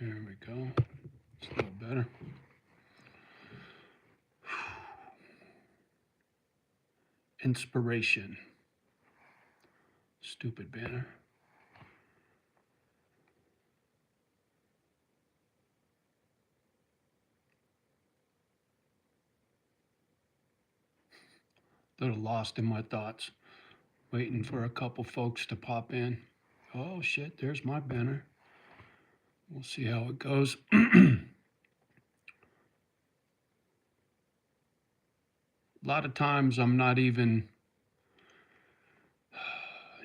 There we go. It's a little better. Inspiration. Stupid banner. Little lost in my thoughts. Waiting for a couple folks to pop in. Oh shit, there's my banner. We'll see how it goes. A lot of times I'm not even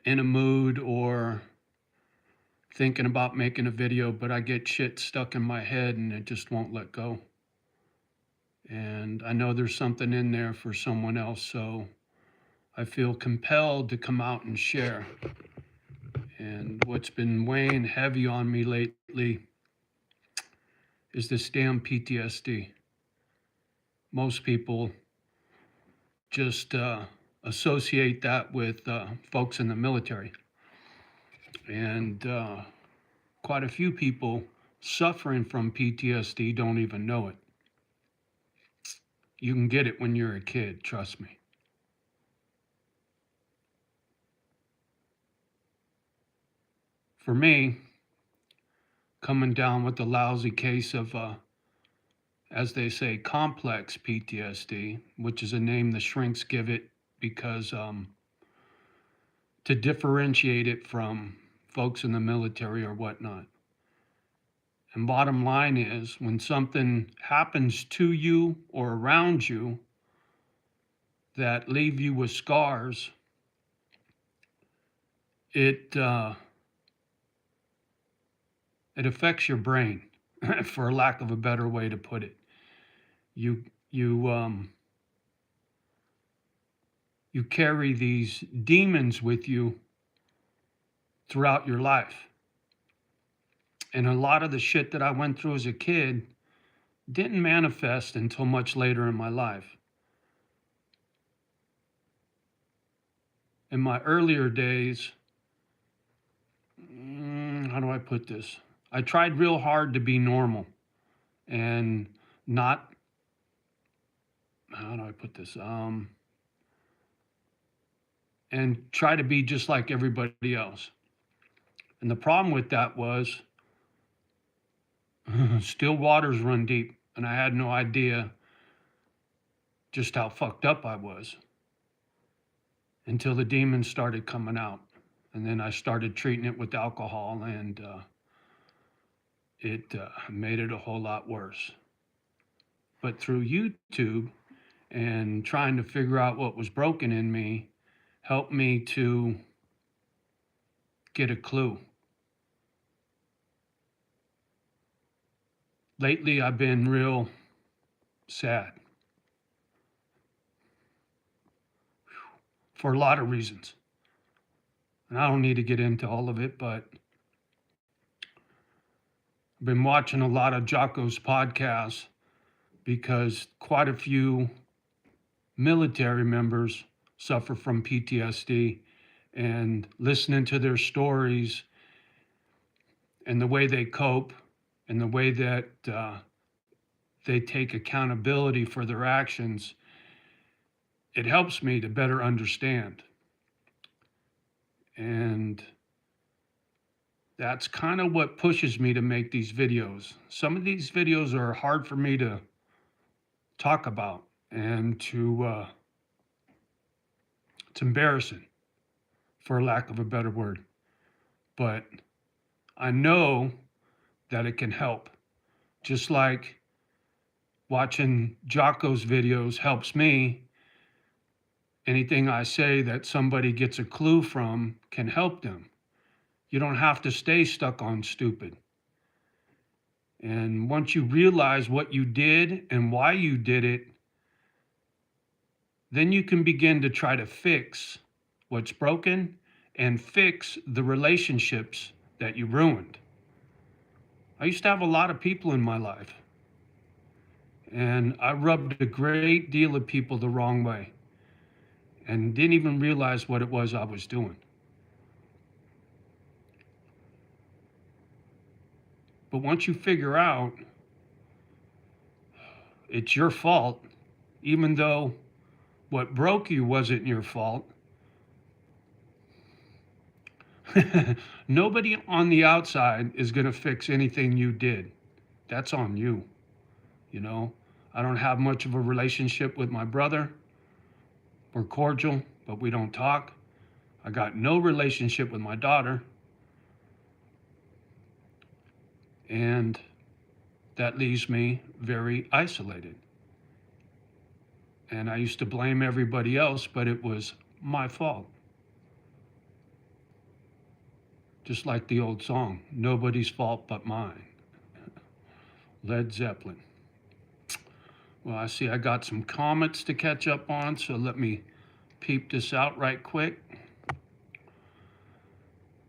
in a mood or thinking about making a video, but I get shit stuck in my head and it just won't let go. And I know there's something in there for someone else, so I feel compelled to come out and share. And what's been weighing heavy on me lately is this damn PTSD. Most people just associate that with folks in the military. And quite a few people suffering from PTSD don't even know it. You can get it when you're a kid, trust me. For me, coming down with a lousy case of, as they say, complex PTSD, which is a name the shrinks give it because to differentiate it from folks in the military or whatnot. And bottom line is, when something happens to you or around you that leave you with scars, it affects your brain, for lack of a better way to put it. You carry these demons with you throughout your life. And a lot of the shit that I went through as a kid didn't manifest until much later in my life. In my earlier days, how do I put this? I tried real hard to be normal and not, how do I put this? And try to be just like everybody else. And the problem with that was still waters run deep, and I had no idea just how fucked up I was until the demons started coming out. And then I started treating it with alcohol, and it made it a whole lot worse. But through YouTube and trying to figure out what was broken in me helped me to get a clue. Lately, I've been real sad for a lot of reasons. And I don't need to get into all of it, but I've been watching a lot of JohnnyO's podcasts because quite a few military members suffer from PTSD, and listening to their stories and the way they cope and the way that they take accountability for their actions, it helps me to better understand. And that's kind of what pushes me to make these videos. Some of these videos are hard for me to talk about, and it's embarrassing, for lack of a better word. But I know that it can help. Just like watching JohnnyO's videos helps me, anything I say that somebody gets a clue from can help them. You don't have to stay stuck on stupid. And once you realize what you did and why you did it, then you can begin to try to fix what's broken and fix the relationships that you ruined. I used to have a lot of people in my life, and I rubbed a great deal of people the wrong way and didn't even realize what it was I was doing. But once you figure out it's your fault, even though what broke you wasn't your fault, nobody on the outside is going to fix anything you did. That's on you. You know, I don't have much of a relationship with my brother. We're cordial, but we don't talk. I got no relationship with my daughter. And that leaves me very isolated. And I used to blame everybody else, but it was my fault. Just like the old song, nobody's fault but mine. Led Zeppelin. Well, I see I got some comments to catch up on, so let me peep this out right quick.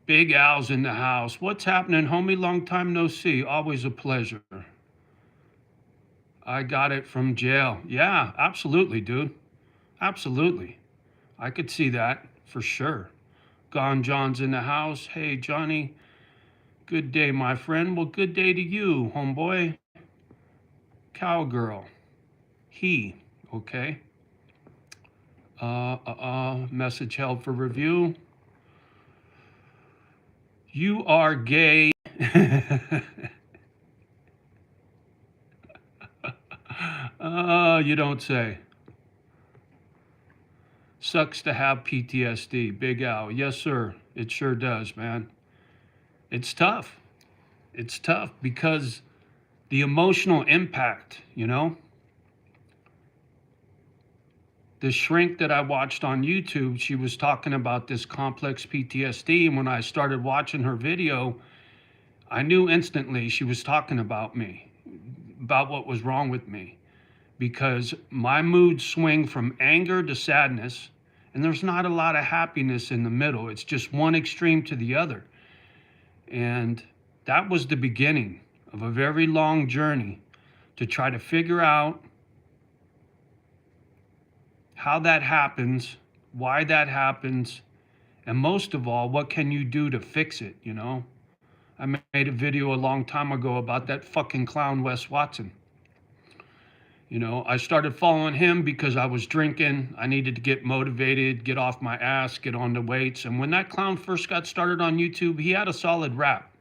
Big Al's in the house. What's happening, homie? Long time no see. Always a pleasure. I got it from jail. Yeah, absolutely, dude. Absolutely. I could see that for sure. Gone John's in the house. Hey, Johnny. Good day, my friend. Well, good day to you, homeboy. Cowgirl. He. Okay. Message held for review. You are gay. You don't say. Sucks to have PTSD. Big Al. Yes, sir. It sure does, man. It's tough. It's tough because the emotional impact, you know? The shrink that I watched on YouTube, she was talking about this complex PTSD. And when I started watching her video, I knew instantly she was talking about me, about what was wrong with me. Because my moods swing from anger to sadness, and there's not a lot of happiness in the middle. It's just one extreme to the other. And that was the beginning of a very long journey to try to figure out how that happens, why that happens, and most of all, what can you do to fix it, you know? I made a video a long time ago about that fucking clown Wes Watson. You know, I started following him because I was drinking. I needed to get motivated, get off my ass, get on the weights. And when that clown first got started on YouTube, he had a solid rap.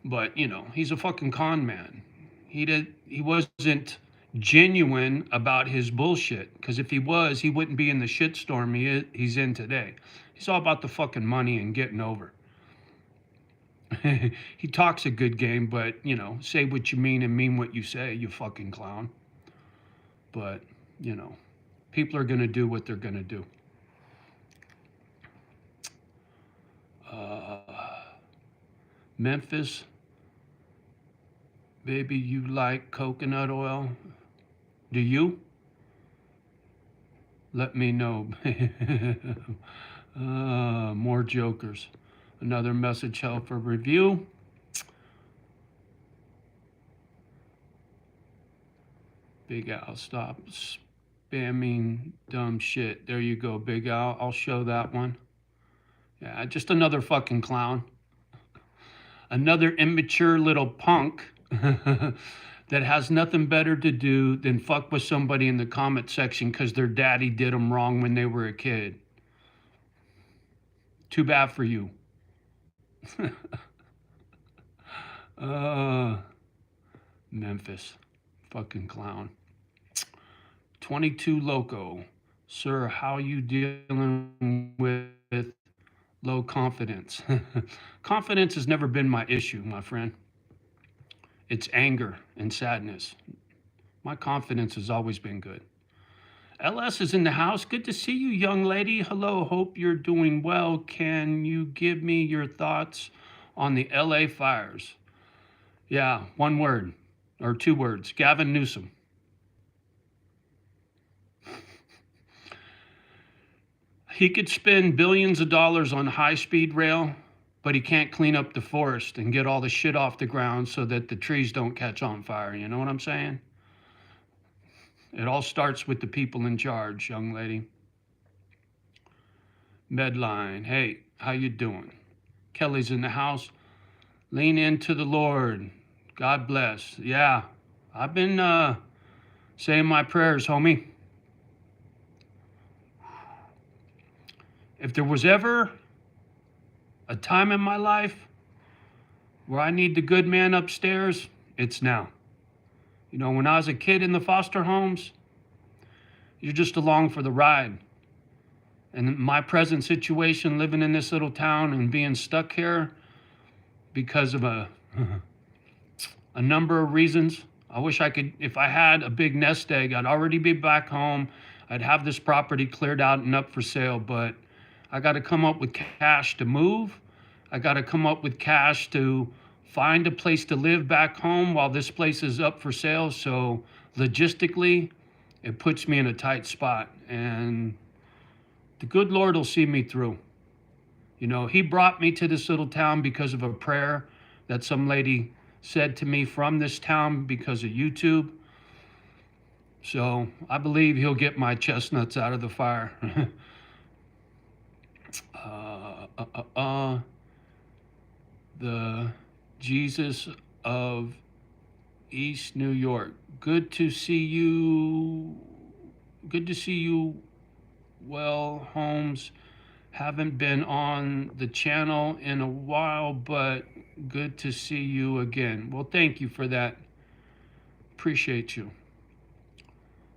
But, you know, he's a fucking con man. He wasn't genuine about his bullshit. Because if he was, he wouldn't be in the shitstorm he's in today. He's all about the fucking money and getting over. He talks a good game, but, you know, say what you mean and mean what you say, you fucking clown. But, you know, people are going to do what they're going to do. Memphis, baby, you like coconut oil? Do you? Let me know. More jokers. Another message held for review. Big Al, stop spamming dumb shit. There you go, Big Al. I'll show that one. Yeah, just another fucking clown. Another immature little punk that has nothing better to do than fuck with somebody in the comment section because their daddy did them wrong when they were a kid. Too bad for you. Memphis. Fucking clown. 22 Loco. Sir, how you dealing with low confidence? Confidence has never been my issue, my friend. It's anger and sadness. My confidence has always been good. LS is in the house. Good to see you, young lady. Hello, hope you're doing well. Can you give me your thoughts on the LA fires? Yeah, one word or two words. Gavin Newsom. He could spend billions of dollars on high-speed rail, but he can't clean up the forest and get all the shit off the ground so that the trees don't catch on fire. You know what I'm saying? It all starts with the people in charge, young lady. Medline, hey, how you doing? Kelly's in the house. Lean into the Lord. God bless. Yeah, I've been saying my prayers, homie. If there was ever a time in my life where I need the good man upstairs, it's now. You know, when I was a kid in the foster homes, you're just along for the ride. And my present situation, living in this little town and being stuck here because of a number of reasons. I wish I could, if I had a big nest egg, I'd already be back home. I'd have this property cleared out and up for sale, but I got to come up with cash to move. I got to come up with cash to find a place to live back home while this place is up for sale. So logistically, it puts me in a tight spot, and the good Lord will see me through. You know, he brought me to this little town because of a prayer that some lady said to me from this town because of YouTube. So I believe he'll get my chestnuts out of the fire. The Jesus of East New York. Good to see you. Good to see you. Well, Holmes. Haven't been on the channel in a while, but good to see you again. Well, thank you for that. Appreciate you.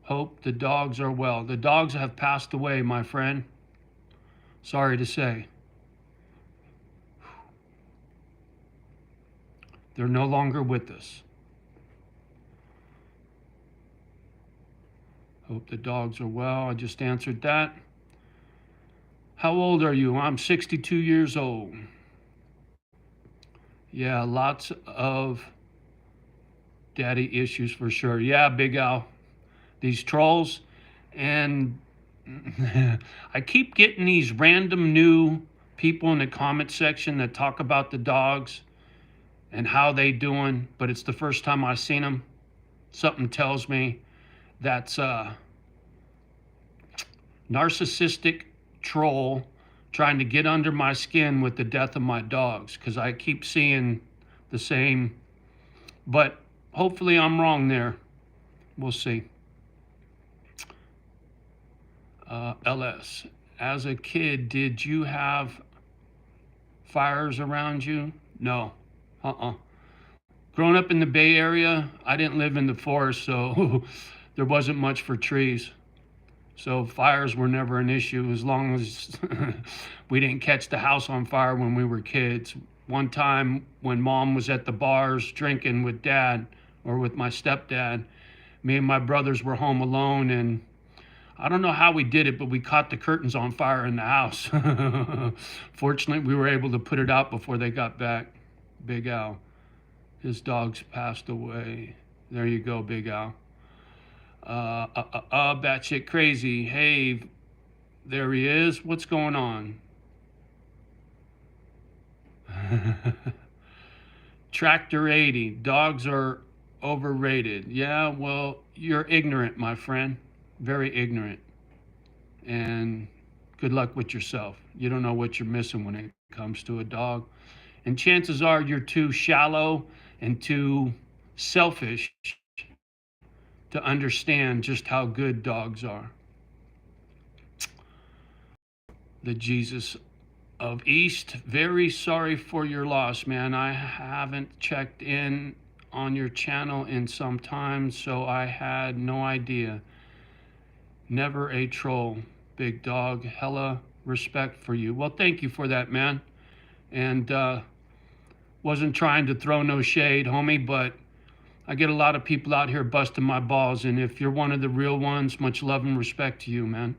Hope the dogs are well. The dogs have passed away, my friend. Sorry to say. They're no longer with us. Hope the dogs are well. I just answered that. How old are you? I'm 62 years old. Yeah, lots of daddy issues for sure. Yeah, Big Al. These trolls. And I keep getting these random new people in the comment section that talk about the dogs and how they doing, but it's the first time I've seen them. Something tells me that's narcissistic troll trying to get under my skin with the death of my dogs, because I keep seeing the same, but hopefully I'm wrong there. We'll see. LS, as a kid, did you have fires around you? No. Growing up in the Bay Area, I didn't live in the forest, so there wasn't much for trees. So fires were never an issue as long as we didn't catch the house on fire when we were kids. One time when mom was at the bars drinking with dad or with my stepdad, me and my brothers were home alone, and I don't know how we did it, but we caught the curtains on fire in the house. Fortunately, we were able to put it out before they got back. Big Al. His dogs passed away. There you go, Big Al. Batshit crazy. Hey, there he is. What's going on? Tractor 80. Dogs are overrated. Yeah, well, you're ignorant, my friend. Very ignorant. And good luck with yourself. You don't know what you're missing when it comes to a dog. And chances are you're too shallow and too selfish to understand just how good dogs are. The Jesus of East, very sorry for your loss, man. I haven't checked in on your channel in some time, so I had no idea. Never a troll, big dog. Hella respect for you. Well, thank you for that, man. And wasn't trying to throw no shade, homie, but I get a lot of people out here busting my balls, and if you're one of the real ones, much love and respect to you, man.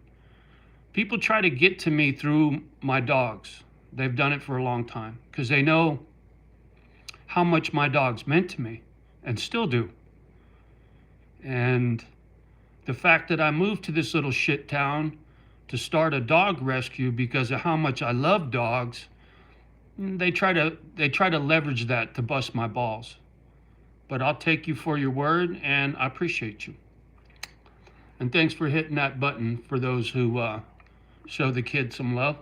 People try to get to me through my dogs. They've done it for a long time because they know how much my dogs meant to me and still do. And the fact that I moved to this little shit town to start a dog rescue because of how much I love dogs, they try to leverage that to bust my balls. But I'll take you for your word, and I appreciate you. And thanks for hitting that button for those who show the kids some love.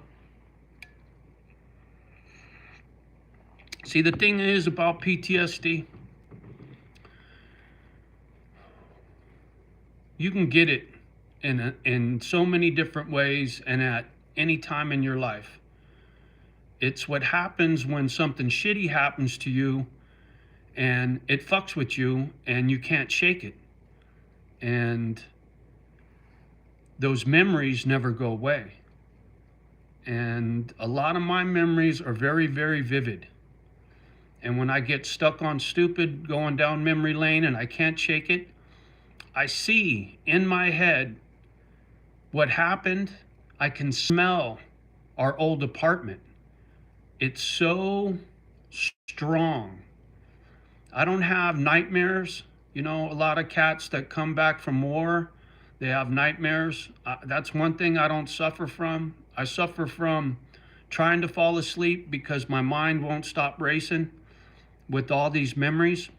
See, the thing is about PTSD, you can get it in so many different ways and at any time in your life. It's what happens when something shitty happens to you and it fucks with you and you can't shake it. And those memories never go away. And a lot of my memories are very, very vivid. And when I get stuck on stupid going down memory lane and I can't shake it, I see in my head what happened. I can smell our old apartment. It's so strong. I don't have nightmares. You know, a lot of cats that come back from war, they have nightmares. That's one thing I don't suffer from. I suffer from trying to fall asleep because my mind won't stop racing with all these memories.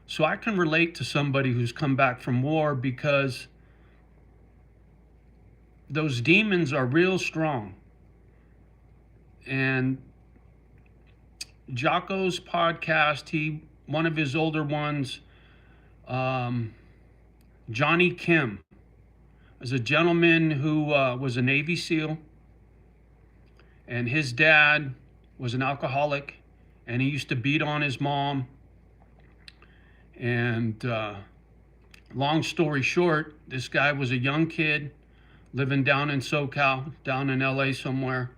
So I can relate to somebody who's come back from war because those demons are real strong. And Jocko's podcast, one of his older ones, Johnny Kim, is a gentleman who was a Navy SEAL, and his dad was an alcoholic, and he used to beat on his mom. And long story short, this guy was a young kid living down in SoCal, down in LA somewhere,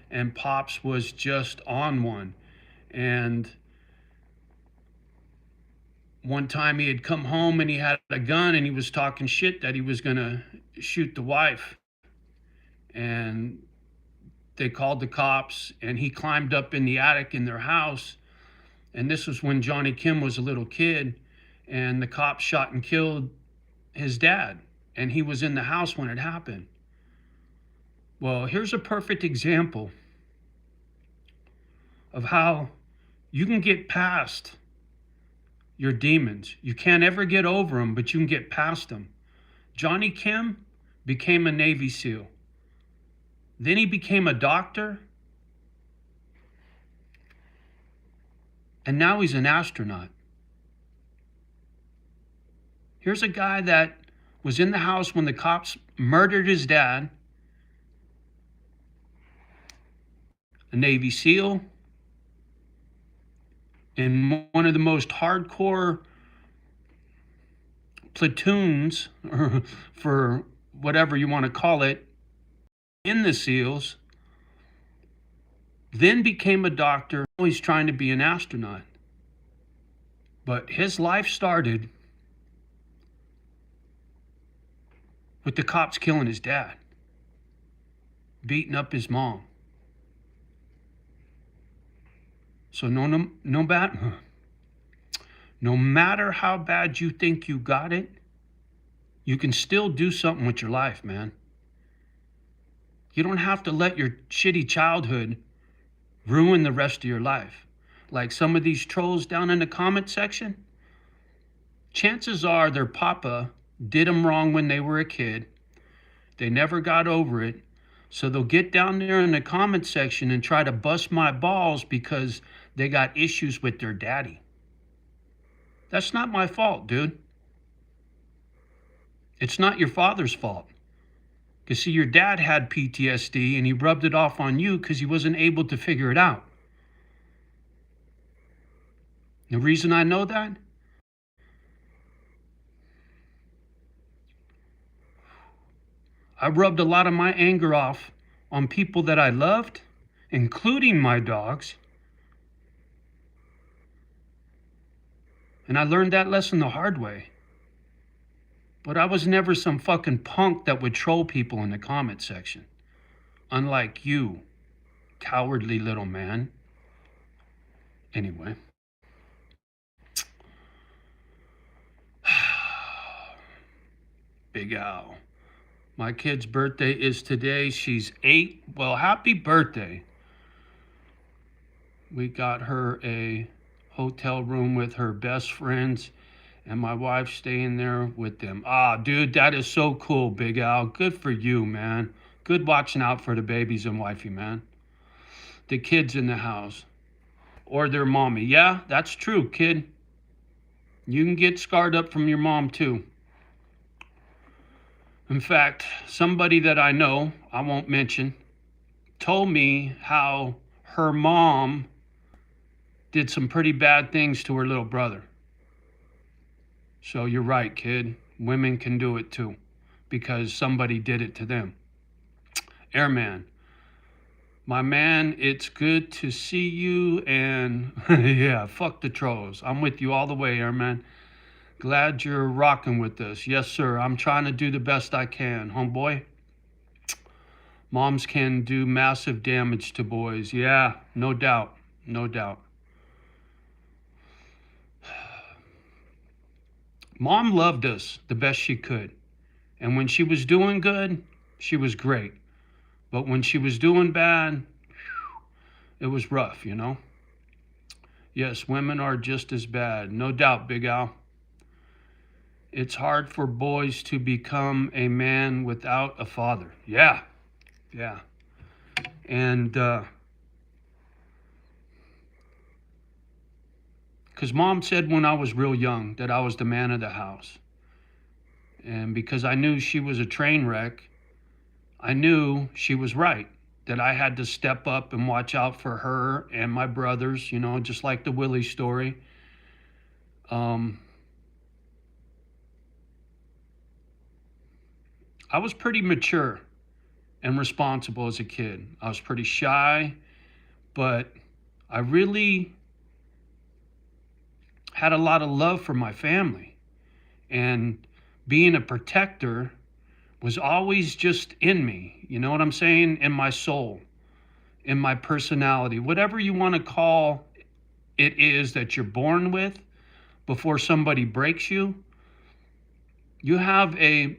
and Pops was just on one. And one time he had come home and he had a gun and he was talking shit that he was gonna shoot the wife. And they called the cops and he climbed up in the attic in their house. And this was when Johnny Kim was a little kid, and the cops shot and killed his dad. And he was in the house when it happened. Well, here's a perfect example of how you can get past your demons. You can't ever get over them, but you can get past them. Johnny Kim became a Navy SEAL. Then he became a doctor. And now he's an astronaut. Here's a guy that was in the house when the cops murdered his dad, a Navy SEAL, in one of the most hardcore platoons, for whatever you want to call it, in the SEALs, then became a doctor. He's trying to be an astronaut. But his life started with the cops killing his dad, beating up his mom. So no matter how bad you think you got it, you can still do something with your life, man. You don't have to let your shitty childhood ruin the rest of your life. Like some of these trolls down in the comment section, chances are their papa did them wrong when they were a kid. They never got over it. So they'll get down there in the comment section and try to bust my balls because they got issues with their daddy. That's not my fault, dude. It's not your father's fault. Because see, your dad had PTSD and he rubbed it off on you because he wasn't able to figure it out. The reason I know that? I rubbed a lot of my anger off on people that I loved, including my dogs. And I learned that lesson the hard way. But I was never some fucking punk that would troll people in the comment section. Unlike you, cowardly little man. Anyway. Big Al. My kid's birthday is today. She's 8. Well, happy birthday. We got her a hotel room with her best friends, and my wife's staying there with them. Ah, dude, that is so cool, Big Al. Good for you, man. Good watching out for the babies and wifey, man. The kids in the house. or their mommy. Yeah, that's true, kid. You can get scarred up from your mom too. In fact, somebody that I know, I won't mention, told me how her mom did some pretty bad things to her little brother. So you're right, kid. Women can do it too because somebody did it to them. Airman, my man, it's good to see you. And yeah, fuck the trolls. I'm with you all the way, Airman. Glad you're rocking with us. Yes, sir. I'm trying to do the best I can, homeboy. Moms can do massive damage to boys. Yeah, no doubt. No doubt. Mom loved us the best she could. And when she was doing good, she was great. But when she was doing bad, it was rough, you know? Yes, women are just as bad. No doubt, Big Al. It's hard for boys to become a man without a father. Yeah, yeah. And, because Mom said when I was real young that I was the man of the house. And because I knew she was a train wreck, I knew she was right, that I had to step up and watch out for her and my brothers, you know, just like the Willie story. I was pretty mature and responsible as a kid. I was pretty shy, but I really had a lot of love for my family. And being a protector was always just in me. You know what I'm saying? In my soul, in my personality, whatever you want to call it is that you're born with before somebody breaks you. You have a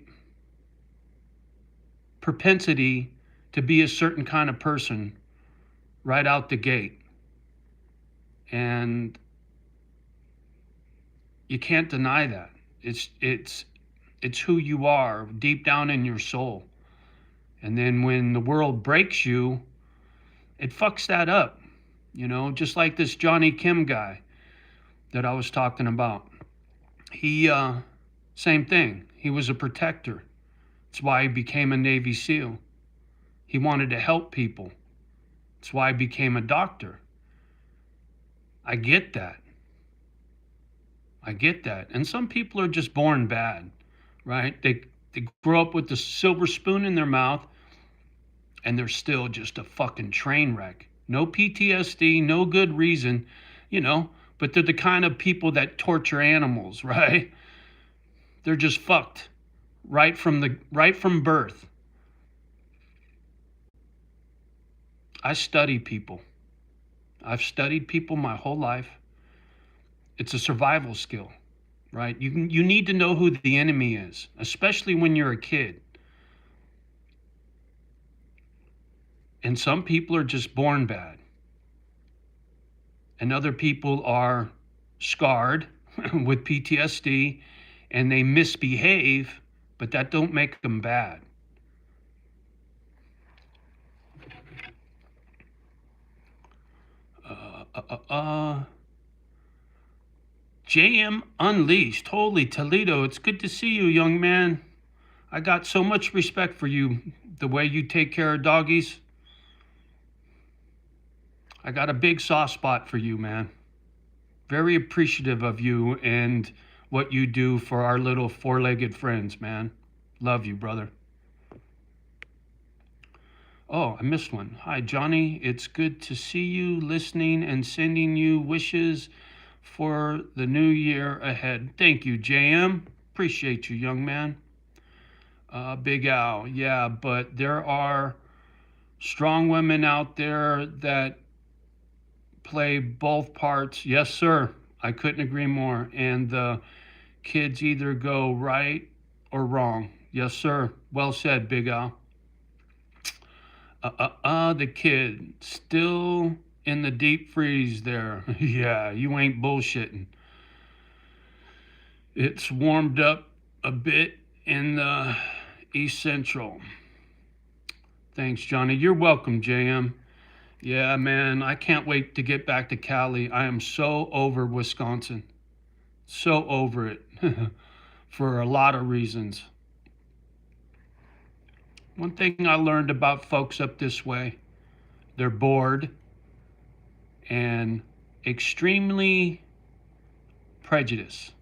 propensity to be a certain kind of person right out the gate. And you can't deny that. It's who you are deep down in your soul. And then when the world breaks you, it fucks that up. You know, just like this Johnny Kim guy that I was talking about. He, same thing. He was a protector. That's why he became a Navy SEAL. He wanted to help people. That's why he became a doctor. I get that. I get that. And some people are just born bad, right? They grow up with the silver spoon in their mouth and they're still just a fucking train wreck. No PTSD, no good reason, you know, but they're the kind of people that torture animals, right? They're just fucked right from birth. I study people. I've studied people my whole life. It's a survival skill, right? You need to know who the enemy is, especially when you're a kid. And some people are just born bad. And other people are scarred with PTSD and they misbehave, but that don't make them bad. JM Unleashed. Holy Toledo, it's good to see you, young man. I got so much respect for you, the way you take care of doggies. I got a big soft spot for you, man. Very appreciative of you and what you do for our little four-legged friends, man. Love you, brother. Oh, I missed one. Hi, Johnny. It's good to see you, listening and sending you wishes for the new year ahead. Thank you, JM. Appreciate you, young man. Big Al. Yeah, but there are strong women out there that play both parts. Yes, sir. I couldn't agree more. And the kids either go right or wrong. Yes, sir. Well said, Big Al. The kid still in the deep freeze there. Yeah, you ain't bullshitting. It's warmed up a bit in the East Central. Thanks, Johnny. You're welcome, JM. Yeah, man, I can't wait to get back to Cali. I am so over Wisconsin. So over it for a lot of reasons. One thing I learned about folks up this way, they're bored and extremely prejudiced.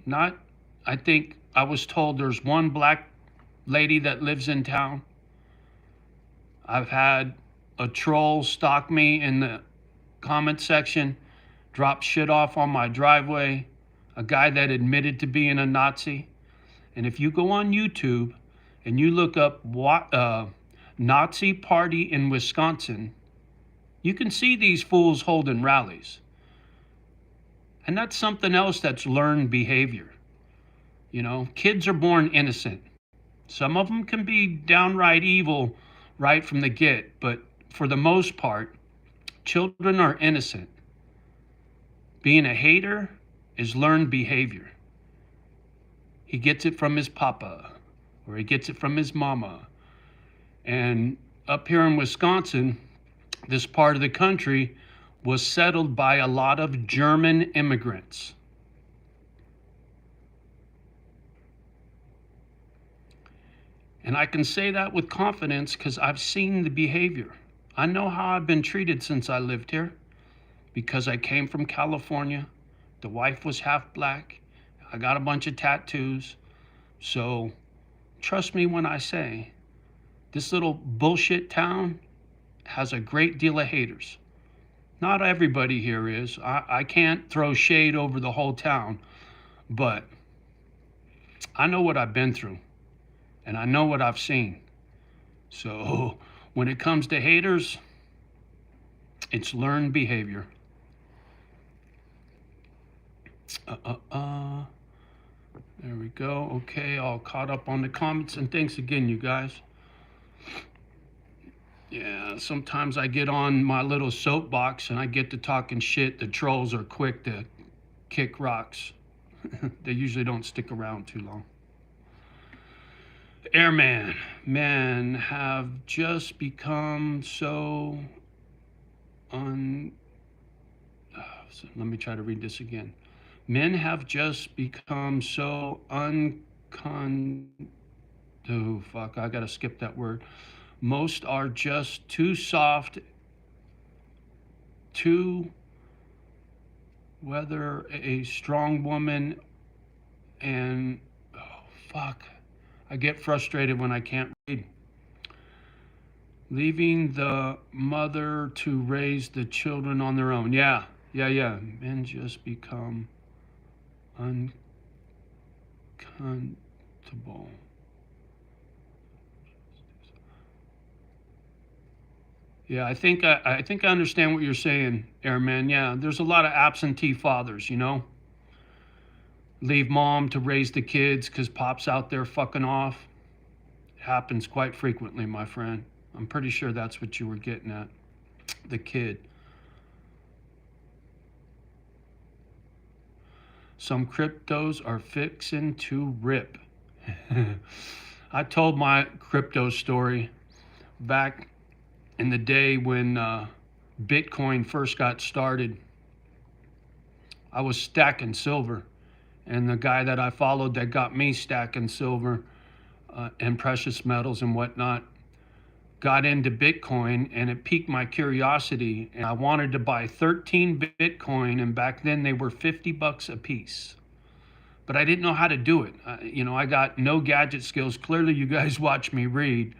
Not, I think I was told there's one black lady that lives in town. I've had a troll stalk me in the comment section, drop shit off on my driveway, a guy that admitted to being a Nazi. And if you go on YouTube and you look up Nazi party in Wisconsin, you can see these fools holding rallies. And that's something else that's learned behavior. You know, kids are born innocent. Some of them can be downright evil right from the get, but for the most part, children are innocent. Being a hater is learned behavior. He gets it from his papa, or he gets it from his mama. And up here in Wisconsin, this part of the country was settled by a lot of German immigrants. And I can say that with confidence because I've seen the behavior. I know how I've been treated since I lived here because I came from California. The wife was half black. I got a bunch of tattoos. So trust me when I say this little bullshit town has a great deal of haters. Not everybody here is. I can't throw shade over the whole town, but I know what I've been through and I know what I've seen. So when it comes to haters, it's learned behavior. There we go. Okay, all caught up on the comments, and thanks again, you guys. Yeah, sometimes I get on my little soapbox and I get to talking shit. The trolls are quick to kick rocks. They usually don't stick around too long. Airman, men have just become so let me try to read this again. Men have just become so oh fuck, I gotta skip that word. Most are just too soft to whether a strong woman and oh fuck. I get frustrated when I can't read. Leaving the mother to raise the children on their own. Yeah. Men just become uncomfortable. Yeah, I think I understand what you're saying, Airman. Yeah, there's a lot of absentee fathers, you know. Leave mom to raise the kids because pop's out there fucking off. It happens quite frequently, my friend. I'm pretty sure that's what you were getting at. The kid. Some cryptos are fixing to rip. I told my crypto story back in the day when Bitcoin first got started. I was stacking silver, and the guy that I followed that got me stacking silver and precious metals and whatnot got into Bitcoin, and it piqued my curiosity, and I wanted to buy 13 Bitcoin, and back then they were $50 a piece. But I didn't know how to do it. I got no gadget skills. Clearly you guys watch me read.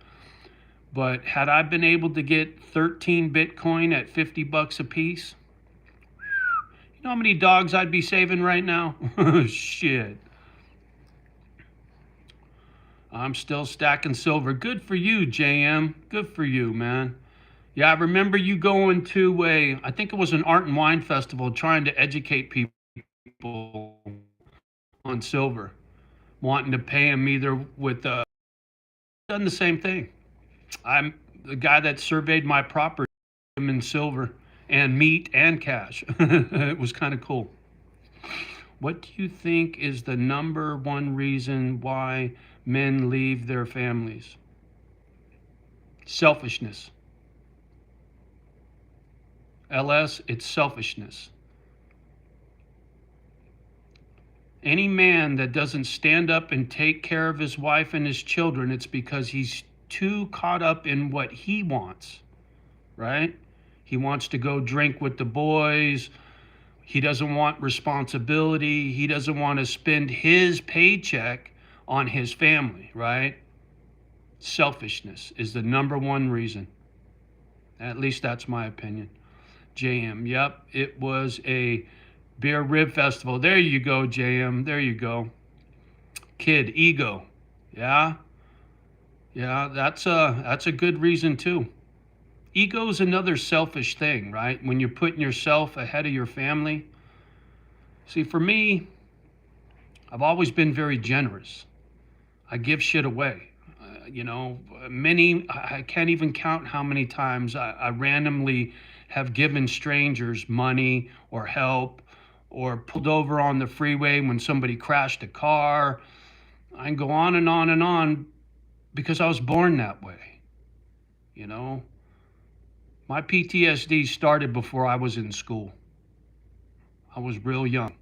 But had I been able to get 13 Bitcoin at $50 a piece, you know how many dogs I'd be saving right now? Shit. I'm still stacking silver. Good for you, JM. Good for you, man. Yeah, I remember you going to I think it was an art and wine festival, trying to educate people on silver, wanting to pay them either with, done the same thing. I'm the guy that surveyed my property in silver and meat and cash. It was kind of cool. What do you think is the number one reason why men leave their families? Selfishness. LS, it's selfishness. Any man that doesn't stand up and take care of his wife and his children, it's because he's too caught up in what he wants, right? He wants to go drink with the boys. He doesn't want responsibility. He doesn't want to spend his paycheck on his family, right? Selfishness is the number one reason. At least that's my opinion. JM, yep, it was a beer rib festival. There you go, JM. There you go. Kid, ego. Yeah, yeah, that's a good reason too. Ego is another selfish thing, right? When you're putting yourself ahead of your family. See, for me, I've always been very generous. I give shit away. I can't even count how many times I randomly have given strangers money or help or pulled over on the freeway when somebody crashed a car. I can go on and on and on because I was born that way. You know, my PTSD started before I was in school. I was real young,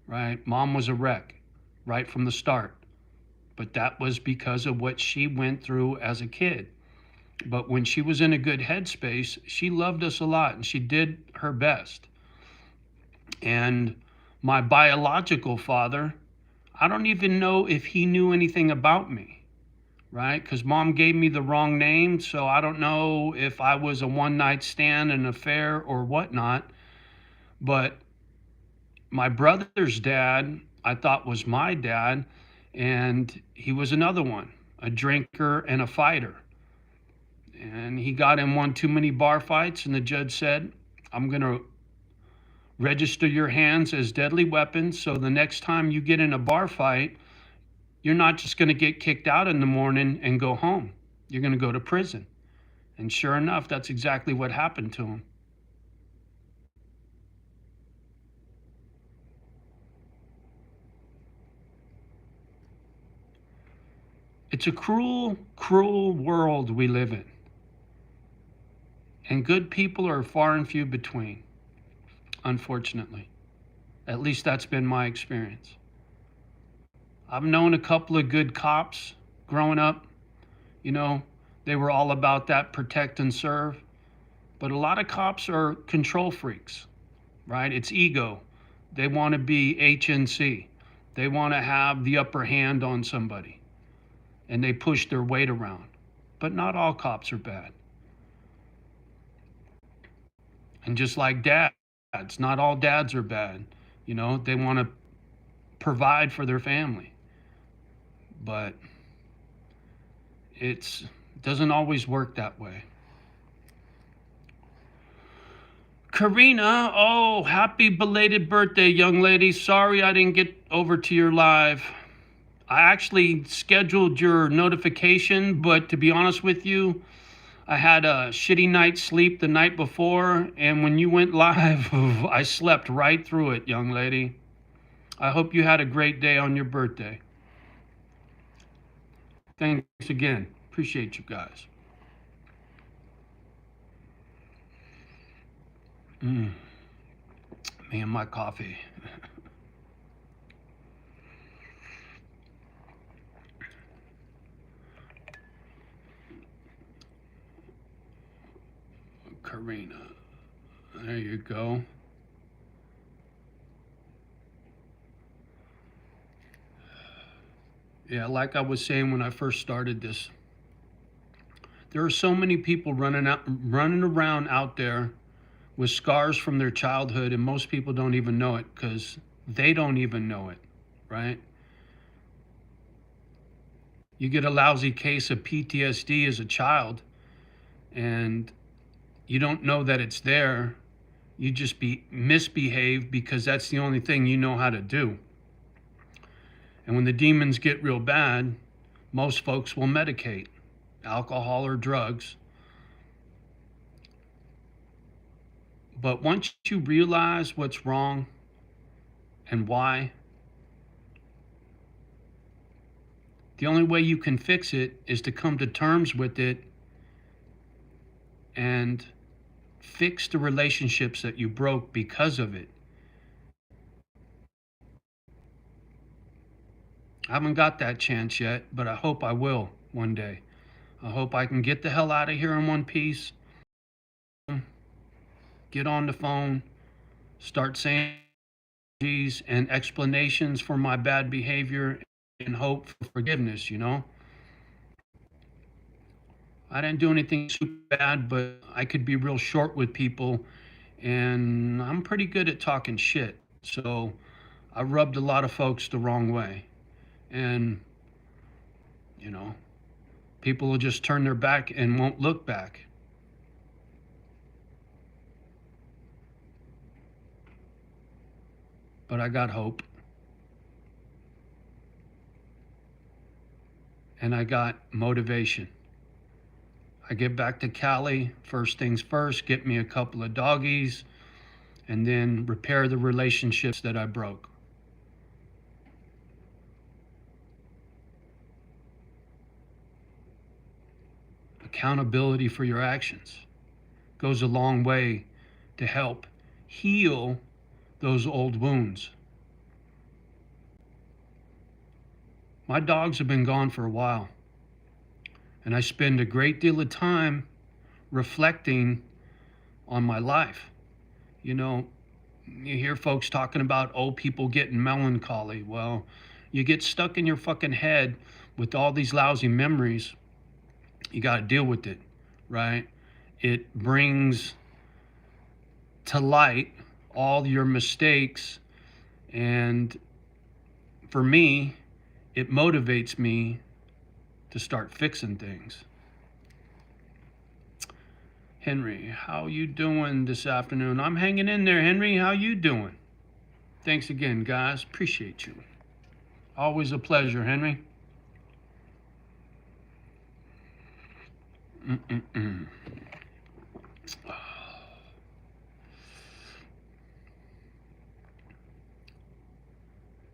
right? Mom was a wreck right from the start, but that was because of what she went through as a kid. But when she was in a good headspace, she loved us a lot and she did her best. And my biological father, I don't even know if he knew anything about me, right? Because mom gave me the wrong name, so I don't know if I was a one night stand, an affair, or whatnot. But my brother's dad, I thought was my dad, and he was another one, a drinker and a fighter. And he got in one too many bar fights, and the judge said, I'm going to register your hands as deadly weapons, so the next time you get in a bar fight, you're not just going to get kicked out in the morning and go home. You're going to go to prison. And sure enough, that's exactly what happened to him. It's a cruel, cruel world we live in. And good people are far and few between, unfortunately. At least that's been my experience. I've known a couple of good cops growing up. You know, they were all about that protect and serve. But a lot of cops are control freaks, right? It's ego. They want to be HNC. They want to have the upper hand on somebody. And they push their weight around. But not all cops are bad. And just like dads, not all dads are bad. You know, they want to provide for their family. But it doesn't always work that way. Karina, oh, happy belated birthday, young lady. Sorry I didn't get over to your live. I actually scheduled your notification, but to be honest with you, I had a shitty night's sleep the night before, and when you went live, I slept right through it, young lady. I hope you had a great day on your birthday. Thanks again. Appreciate you guys. Man, my coffee. Karina. There you go. Yeah, like I was saying when I first started this, there are so many people running around out there with scars from their childhood, and most people don't even know it because they don't even know it, right? You get a lousy case of PTSD as a child, and you don't know that it's there. You just misbehave because that's the only thing you know how to do. And when the demons get real bad, most folks will medicate, alcohol or drugs. But once you realize what's wrong and why, the only way you can fix it is to come to terms with it and fix the relationships that you broke because of it. I haven't got that chance yet, but I hope I will one day. I hope I can get the hell out of here in one piece, get on the phone, start saying apologies and explanations for my bad behavior and hope for forgiveness, you know? I didn't do anything super bad, but I could be real short with people, and I'm pretty good at talking shit. So I rubbed a lot of folks the wrong way. And, you know, people will just turn their back and won't look back. But I got hope. And I got motivation. I get back to Cali, first things first, get me a couple of doggies, and then repair the relationships that I broke. Accountability for your actions goes a long way to help heal those old wounds. My dogs have been gone for a while, and I spend a great deal of time reflecting on my life. You know, you hear folks talking about old people getting melancholy. Well, you get stuck in your fucking head with all these lousy memories. You got to deal with it, right? It brings to light all your mistakes, and for me, it motivates me to start fixing things. Henry, how you doing this afternoon? I'm hanging in there, Henry. How you doing? Thanks again, guys. Appreciate you. Always a pleasure, Henry. Mm-mm-mm.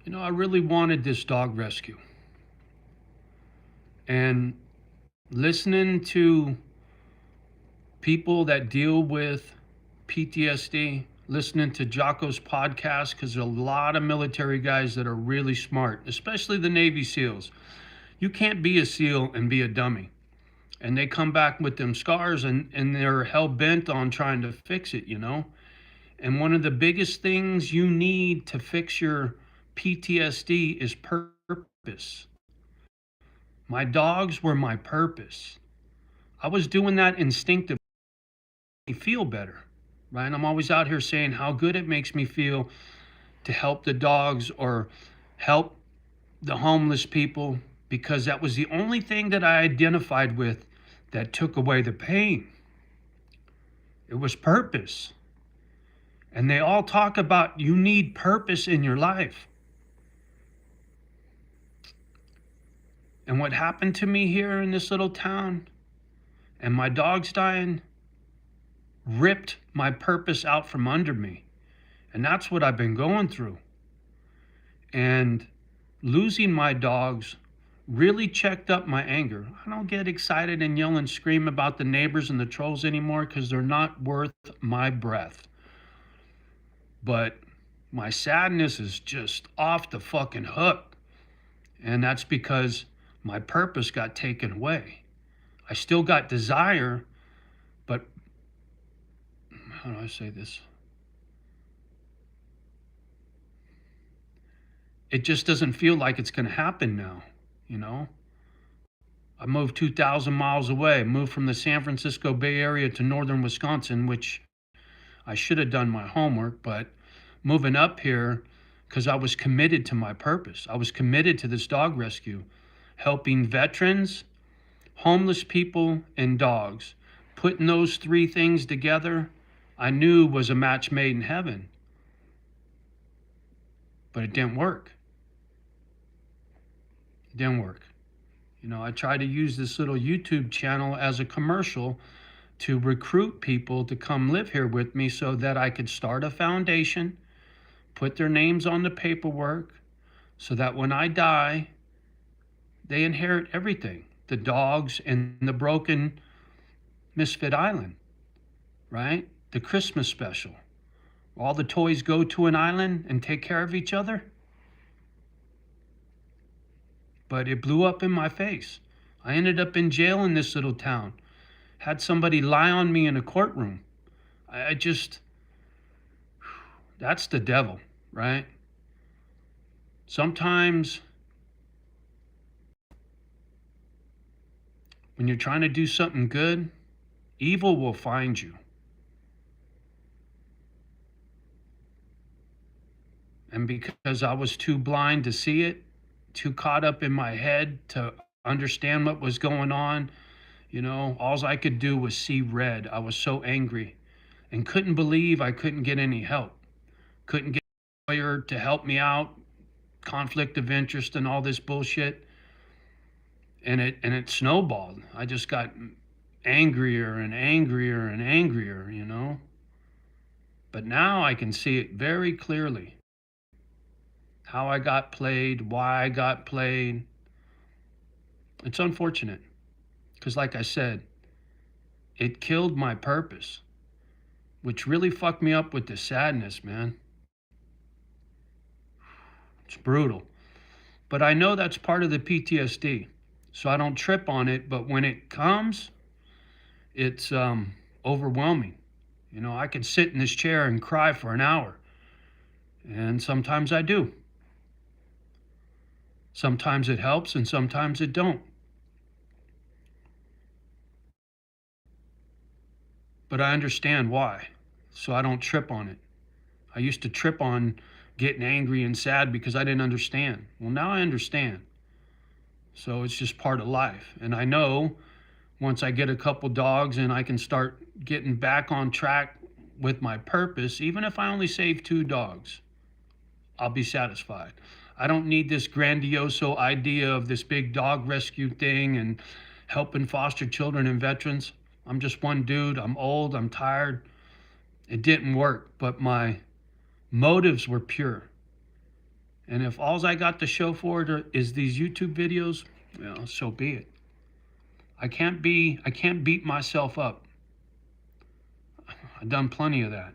You know, I really wanted this dog rescue. And listening to people that deal with PTSD, listening to Jocko's podcast, because there's a lot of military guys that are really smart, especially the Navy SEALs. You can't be a SEAL and be a dummy. And they come back with them scars, and they're hell bent on trying to fix it, you know? And one of the biggest things you need to fix your PTSD is purpose. My dogs were my purpose. I was doing that instinctively to feel better, right? I'm always out here saying how good it makes me feel to help the dogs or help the homeless people, because that was the only thing that I identified with that took away the pain. It was purpose. And they all talk about you need purpose in your life. And what happened to me here in this little town and my dogs dying ripped my purpose out from under me. And that's what I've been going through. And losing my dogs really checked up my anger. I don't get excited and yell and scream about the neighbors and the trolls anymore because they're not worth my breath. But my sadness is just off the fucking hook. And that's because my purpose got taken away. I still got desire, but how do I say this? It just doesn't feel like it's going to happen now, you know? I moved 2,000 miles away, moved from the San Francisco Bay Area to northern Wisconsin, which I should have done my homework, but moving up here because I was committed to my purpose. I was committed to this dog rescue, helping veterans, homeless people, and dogs. Putting those three things together, I knew was a match made in heaven. But it didn't work. It didn't work. You know, I tried to use this little YouTube channel as a commercial to recruit people to come live here with me so that I could start a foundation, put their names on the paperwork, so that when I die, they inherit everything. The dogs and the broken Misfit Island, right? the Christmas special. All the toys go to an island and take care of each other. But it blew up in my face. I ended up in jail in this little town. Had somebody lie on me in a courtroom. I just, that's the devil, right? Sometimes when you're trying to do something good, evil will find you. And because I was too blind to see it, too caught up in my head to understand what was going on, all I could do was see red. I was so angry and couldn't believe I couldn't get any help. Couldn't get a lawyer to help me out, conflict of interest and all this bullshit. And it snowballed. I just got angrier and angrier and angrier. But now I can see it very clearly. How I got played, why I got played. It's unfortunate because, like I said, it killed my purpose, which really fucked me up with the sadness, man. It's brutal. But I know that's part of the PTSD, so I don't trip on it. But when it comes, it's overwhelming. I can sit in this chair and cry for an hour, and sometimes I do. Sometimes it helps and sometimes it don't. But I understand why, so I don't trip on it. I used to trip on getting angry and sad because I didn't understand. Well, now I understand. So it's just part of life. And I know once I get a couple dogs and I can start getting back on track with my purpose, even if I only save 2 dogs, I'll be satisfied. I don't need this grandiose idea of this big dog rescue thing and helping foster children and veterans. I'm just one dude. I'm old. I'm tired. It didn't work, but my motives were pure. And if all I got to show for it is these YouTube videos, well, so be it. I can't beat myself up. I've done plenty of that.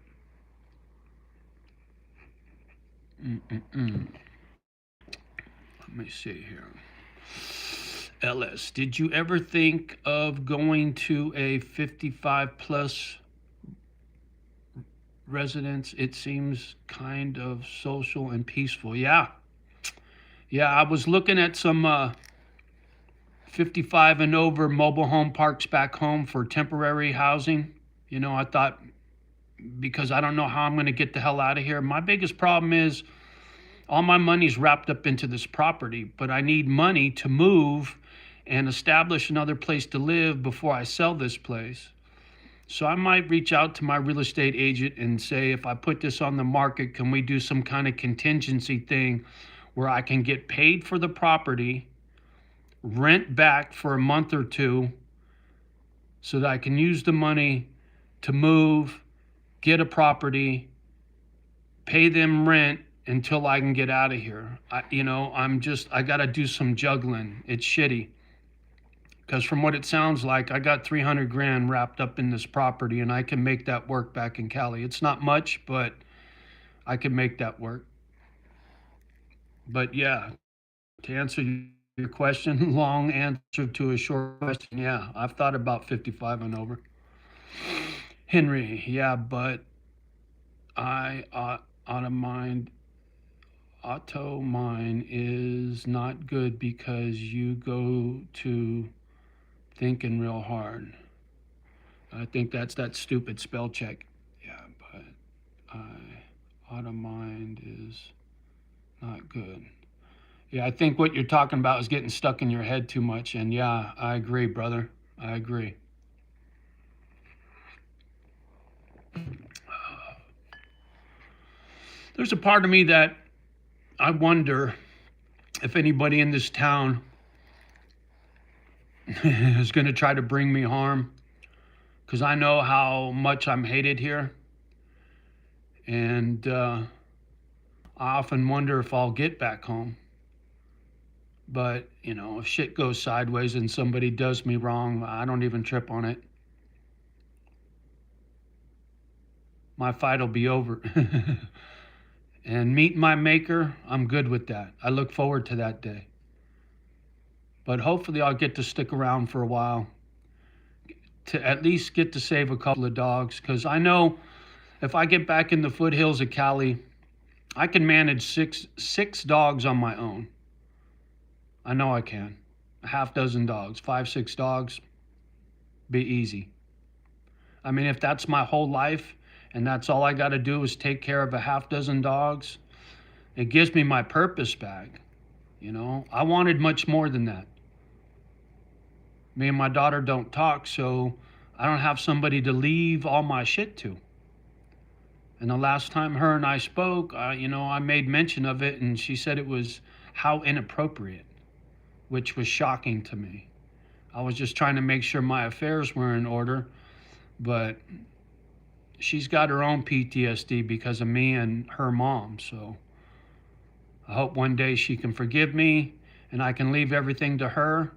Let me see here. LS, did you ever think of going to a 55 plus residence? It seems kind of social and peaceful. Yeah, I was looking at some 55 and over mobile home parks back home for temporary housing. I thought, because I don't know how I'm going to get the hell out of here. My biggest problem is all my money's wrapped up into this property, but I need money to move and establish another place to live before I sell this place. So I might reach out to my real estate agent and say, if I put this on the market, can we do some kind of contingency thing where I can get paid for the property, rent back for a month or 2, so that I can use the money to move, get a property, pay them rent until I can get out of here. I got to do some juggling. It's shitty. Because from what it sounds like, I got 300 grand wrapped up in this property and I can make that work back in Cali. It's not much, but I can make that work. But yeah, to answer your question, long answer to a short question, yeah, I've thought about 55 and over. Henry, yeah, but auto mine is not good because you go to thinking real hard. I think that's that stupid spell check. Yeah, but auto mind is not good. Yeah, I think what you're talking about is getting stuck in your head too much. And yeah, I agree, brother. I agree. There's a part of me that I wonder if anybody in this town is going to try to bring me harm, because I know how much I'm hated here. And I often wonder if I'll get back home. But, if shit goes sideways and somebody does me wrong, I don't even trip on it. my fight will be over. And meeting my maker, I'm good with that. I look forward to that day. But hopefully I'll get to stick around for a while to at least get to save a couple of dogs, because I know if I get back in the foothills of Cali, I can manage six dogs on my own. I know I can. A half dozen dogs, 5, 6 dogs, be easy. I mean, if that's my whole life and that's all I got to do is take care of a half dozen dogs, it gives me my purpose back. You know, I wanted much more than that. Me and my daughter don't talk, so I don't have somebody to leave all my shit to. And the last time her and I spoke, I made mention of it, and she said it was how inappropriate, which was shocking to me. I was just trying to make sure my affairs were in order, but she's got her own PTSD because of me and her mom. So I hope one day she can forgive me and I can leave everything to her.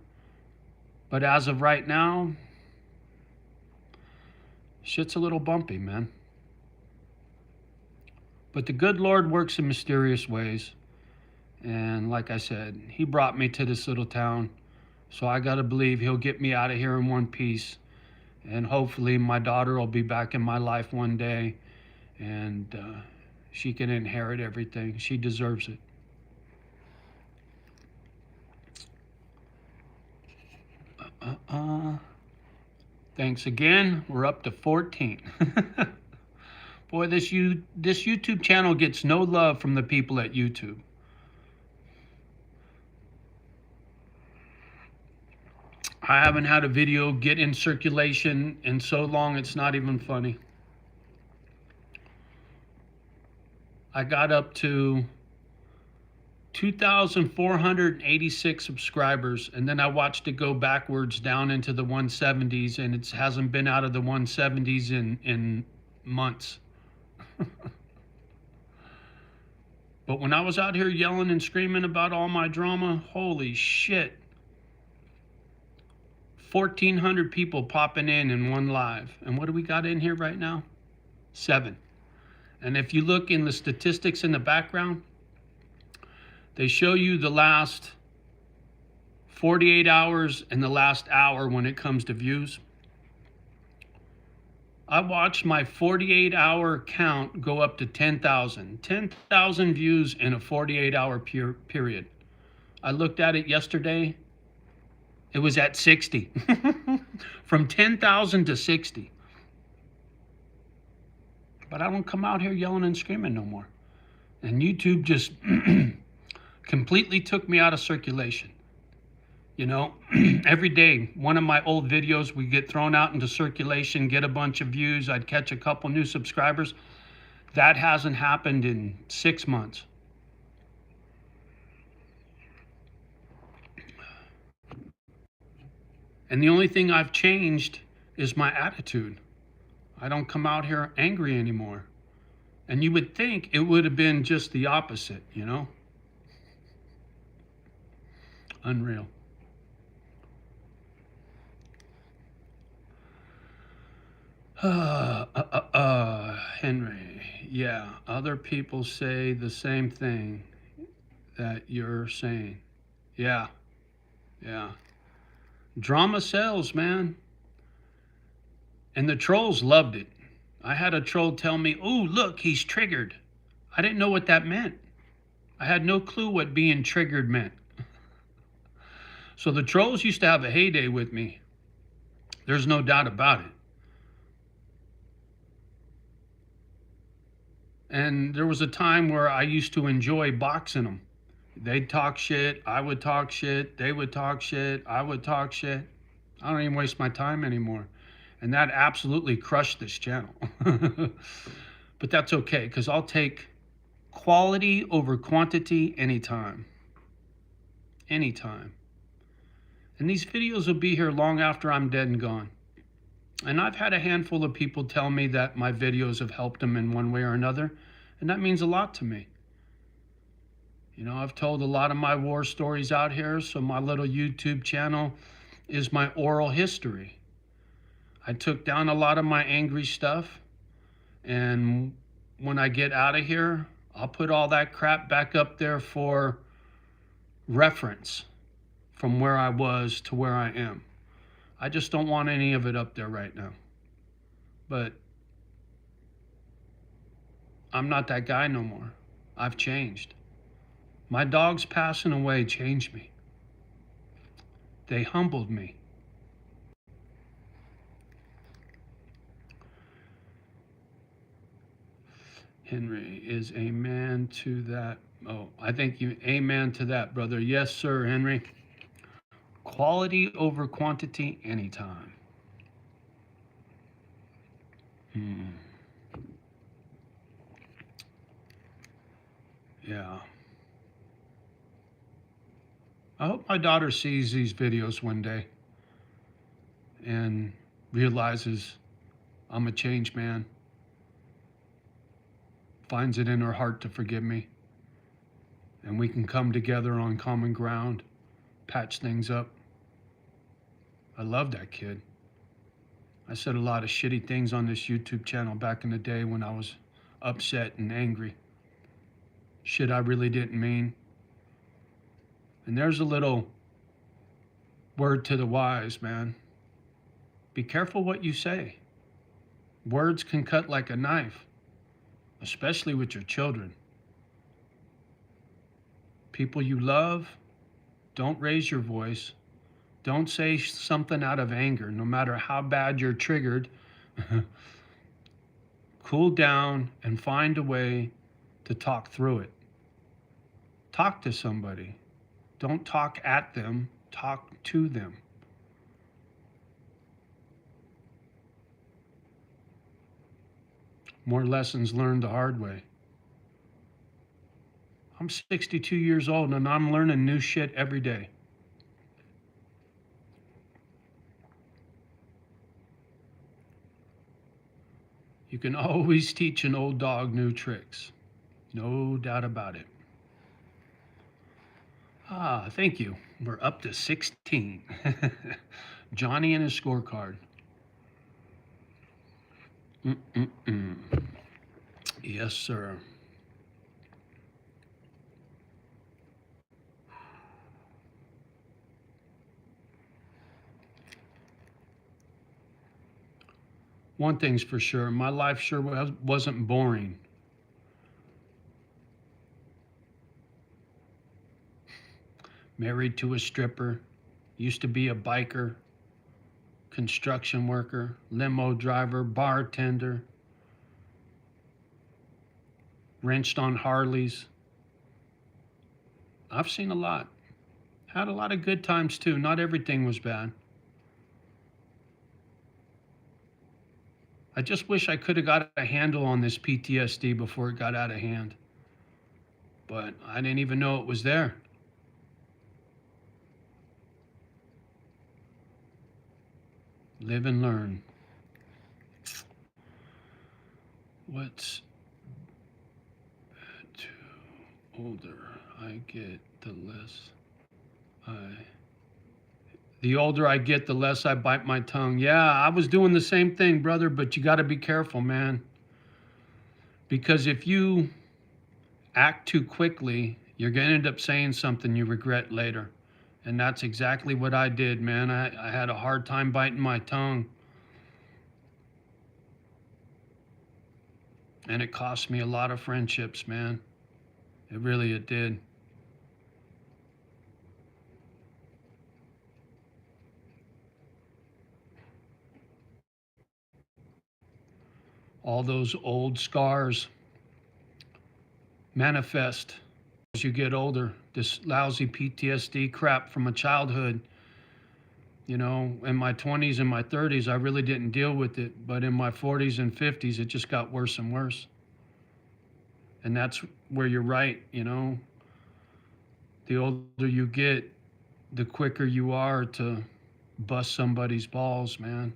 But as of right now, shit's a little bumpy, man. But the good Lord works in mysterious ways. And like I said, he brought me to this little town. So I got to believe he'll get me out of here in one piece. And hopefully my daughter will be back in my life one day. And she can inherit everything. She deserves it. Thanks again. We're up to 14. Boy, this YouTube channel gets no love from the people at YouTube. I haven't had a video get in circulation in so long it's not even funny. I got up to 2,486 subscribers, and then I watched it go backwards down into the 170s, and it hasn't been out of the 170s in months. But when I was out here yelling and screaming about all my drama, holy shit. 1,400 people popping in one live. And what do we got in here right now? 7. And if you look in the statistics in the background, they show you the last 48 hours and the last hour when it comes to views. I watched my 48-hour count go up to 10,000. 10,000 views in a 48-hour period. I looked at it yesterday. It was at 60. From 10,000 to 60. But I don't come out here yelling and screaming no more. And YouTube just completely took me out of circulation. You know, every day, one of my old videos would get thrown out into circulation, get a bunch of views. I'd catch a couple new subscribers. That hasn't happened in 6 months. And the only thing I've changed is my attitude. I don't come out here angry anymore. And you would think it would have been just the opposite, you know? Unreal. Henry, yeah, other people say the same thing that you're saying. Yeah. Drama sells, man. And the trolls loved it. I had a troll tell me, "Oh, look, he's triggered." I didn't know what that meant. I had no clue what being triggered meant. So the trolls used to have a heyday with me. There's no doubt about it. And there was a time where I used to enjoy boxing them. They'd talk shit, I would talk shit, they would talk shit, I would talk shit. I don't even waste my time anymore. And that absolutely crushed this channel. But that's okay, because I'll take quality over quantity anytime. Anytime. And these videos will be here long after I'm dead and gone. And I've had a handful of people tell me that my videos have helped them in one way or another. And that means a lot to me. You know, I've told a lot of my war stories out here, so my little YouTube channel is my oral history. I took down a lot of my angry stuff, And when I get out of here, I'll put all that crap back up there for reference from where I was to where I am. I just don't want any of it up there right now. But I'm not that guy no more. I've changed. My dogs passing away changed me. They humbled me. Henry is amen to that. Oh, I think you amen to that, brother. Yes, sir, Henry. Quality over quantity anytime. Yeah. I hope my daughter sees these videos one day and realizes I'm a changed man, finds it in her heart to forgive me, and we can come together on common ground, patch things up. I love that kid. I said a lot of shitty things on this YouTube channel back in the day when I was upset and angry. Shit I really didn't mean. And there's a little word to the wise, man. Be careful what you say. Words can cut like a knife, especially with your children. People you love, don't raise your voice. Don't say something out of anger, no matter how bad you're triggered. Cool down and find a way to talk through it. Talk to somebody. Don't talk at them, talk to them. More lessons learned the hard way. I'm 62 years old and I'm learning new shit every day. You can always teach an old dog new tricks. No doubt about it. Ah, thank you. We're up to 16. Johnny and his scorecard. Yes, sir. One thing's for sure, my life sure wasn't boring. Married to a stripper, used to be a biker, construction worker, limo driver, bartender, wrenched on Harleys. I've seen a lot. Had a lot of good times too. Not everything was bad. I just wish I could have got a handle on this PTSD before it got out of hand. But I didn't even know it was there. Live and learn. What's older I get, the older I get, the less I bite my tongue. Yeah, I was doing the same thing, brother, but you got to be careful, man. Because if you act too quickly, you're going to end up saying something you regret later. And that's exactly what I did, man. I had a hard time biting my tongue. And it cost me a lot of friendships, man. It did. All those old scars manifest as you get older. This lousy PTSD crap from a childhood. You know, in my 20s and my 30s, I really didn't deal with it. But in my 40s and 50s, it just got worse and worse. And that's where you're right, you know. The older you get, the quicker you are to bust somebody's balls, man.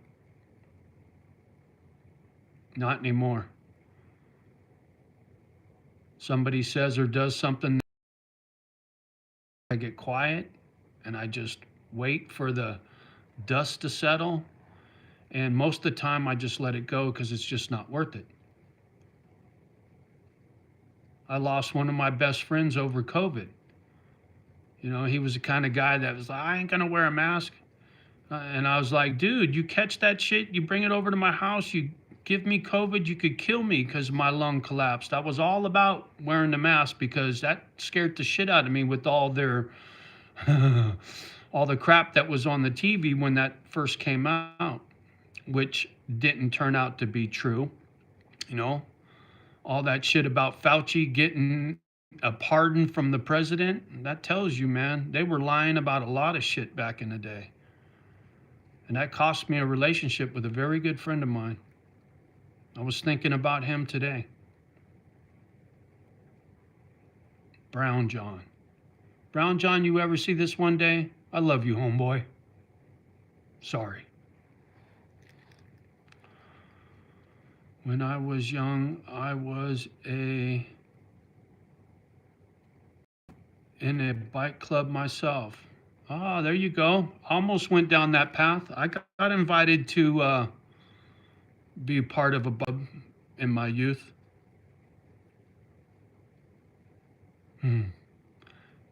Not anymore. Somebody says or does something, I get quiet and I just wait for the dust to settle. And most of the time I just let it go because it's just not worth it. I lost one of my best friends over COVID. You know, he was the kind of guy that was like, I ain't gonna wear a mask. And I was like, dude, you catch that shit, you bring it over to my house, you give me COVID, you could kill me because my lung collapsed. I was all about wearing the mask because that scared the shit out of me with all their all the crap that was on the TV when that first came out, which didn't turn out to be true. You know, all that shit about Fauci getting a pardon from the president, that tells you, man, they were lying about a lot of shit back in the day. And that cost me a relationship with a very good friend of mine. I was thinking about him today. Brown John. Brown John, you ever see this one day? I love you, homeboy. Sorry. When I was young, I was in a bike club myself. Ah, there you go. Almost went down that path. I got invited to be a part of a bub in my youth.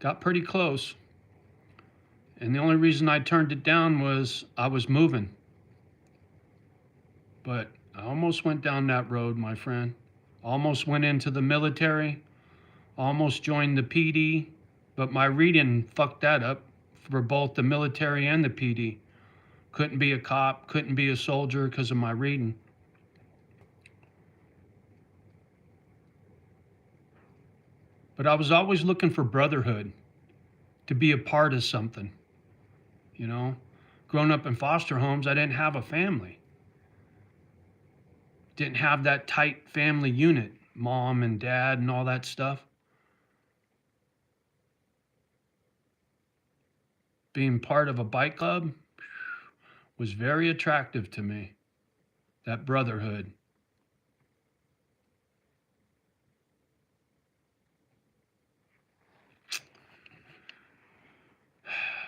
Got pretty close. And the only reason I turned it down was I was moving. But I almost went down that road, my friend. Almost went into the military. Almost joined the PD. But my reading fucked that up for both the military and the PD. Couldn't be a cop, couldn't be a soldier because of my reading. But I was always looking for brotherhood, to be a part of something. You know, growing up in foster homes, I didn't have a family. Didn't have that tight family unit, mom and dad and all that stuff. Being part of a bike club was very attractive to me, that brotherhood.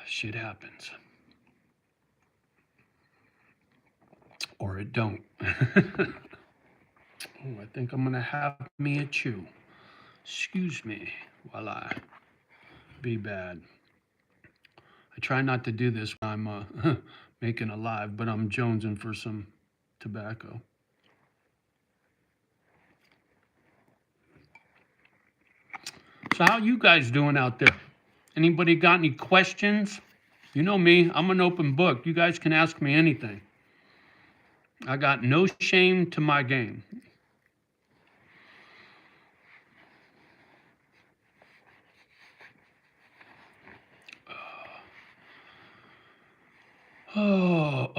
Shit happens. Or it don't. Oh, I think I'm gonna have me a chew. Excuse me while I be bad. I try not to do this when I'm making a live, but I'm jonesing for some tobacco. So how you guys doing out there? Anybody got any questions? You know me, I'm an open book. You guys can ask me anything. I got no shame to my game. Oh.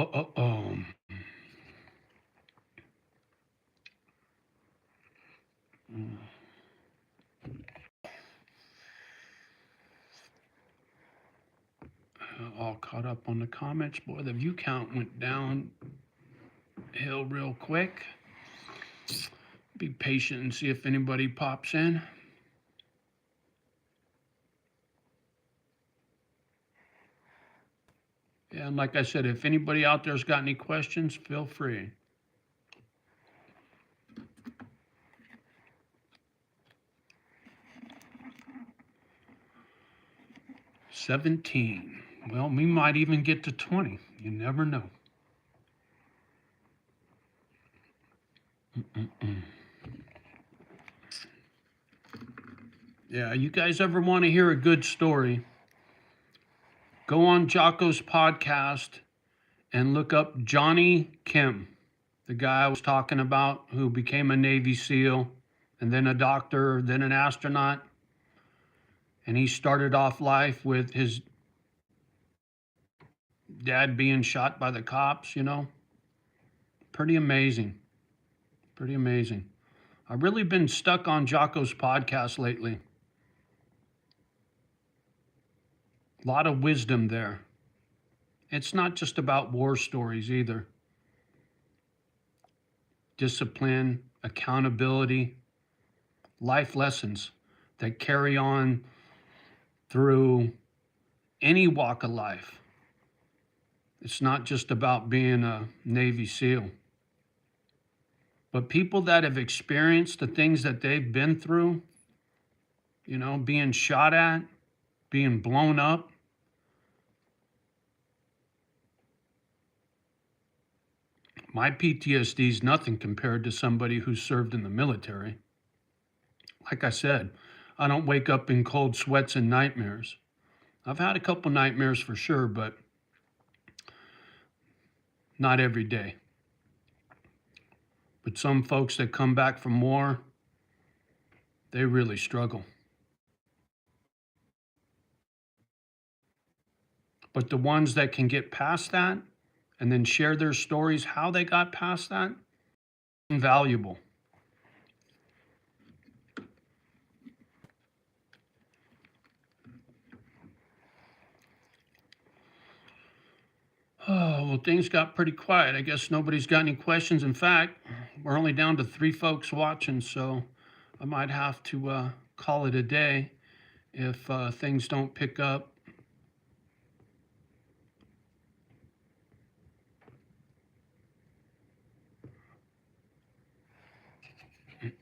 All caught up on the comments. Boy, the view count went down hill real quick. Be patient and see if anybody pops in. Yeah, and like I said, if anybody out there's got any questions, feel free. $17. Well, we might even get to 20. You never know. Yeah, you guys ever want to hear a good story? Go on Jocko's podcast and look up Johnny Kim, the guy I was talking about who became a Navy SEAL and then a doctor, then an astronaut. And he started off life with his dad being shot by the cops, you know. Pretty amazing. Pretty amazing. I've really been stuck on Jocko's podcast lately. A lot of wisdom there. It's not just about war stories either. Discipline, accountability, life lessons that carry on through any walk of life. It's not just about being a Navy SEAL. But people that have experienced the things that they've been through, you know, being shot at, being blown up. My PTSD is nothing compared to somebody who served in the military. Like I said, I don't wake up in cold sweats and nightmares. I've had a couple nightmares for sure, but not every day. But some folks that come back from war, they really struggle. But the ones that can get past that and then share their stories, how they got past that, invaluable. Oh, well, things got pretty quiet. I guess nobody's got any questions. In fact, we're only down to 3 folks watching, so I might have to call it a day if things don't pick up.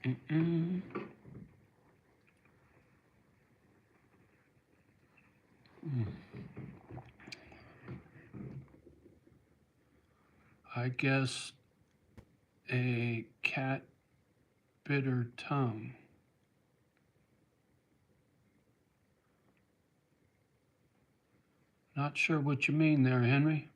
Mm-mm. I guess a cat bit her tongue. Not sure what you mean there, Henry.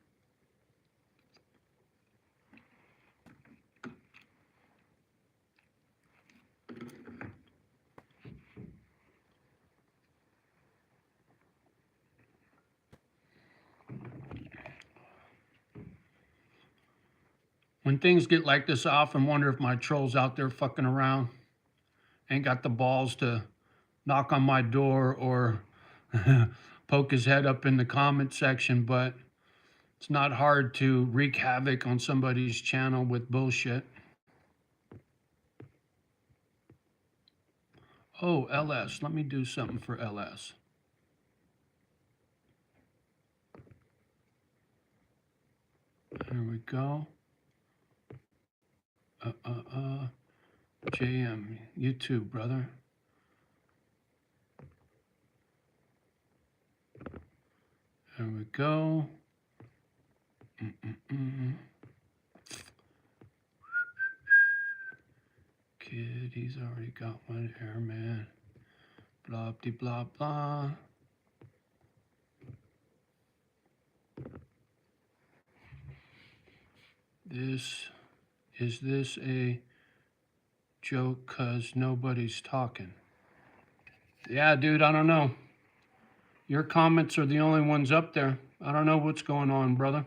When things get like this, I often wonder if my troll's out there fucking around, ain't got the balls to knock on my door or poke his head up in the comment section, but it's not hard to wreak havoc on somebody's channel with bullshit. Oh, LS. Let me do something for LS. There we go. JM, you too, brother. There we go. Kid, he's already got one here, man. Blah, de blah, blah. Is this a joke cause nobody's talking? Yeah, dude, I don't know. Your comments are the only ones up there. I don't know what's going on, brother.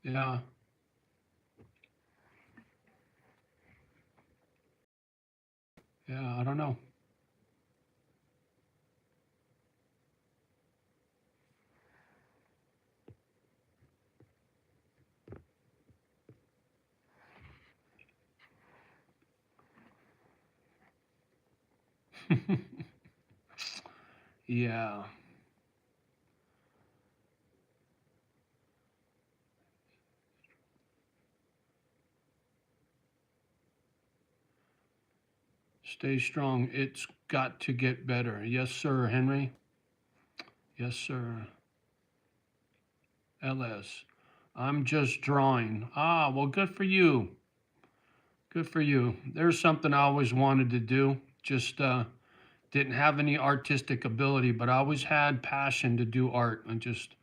Yeah. Yeah, I don't know. Yeah. Stay strong. It's got to get better. Yes, sir, Henry. Yes, sir. LS. I'm just drawing. Ah, well, good for you. Good for you. There's something I always wanted to do. Just didn't have any artistic ability, but I always had passion to do art. And just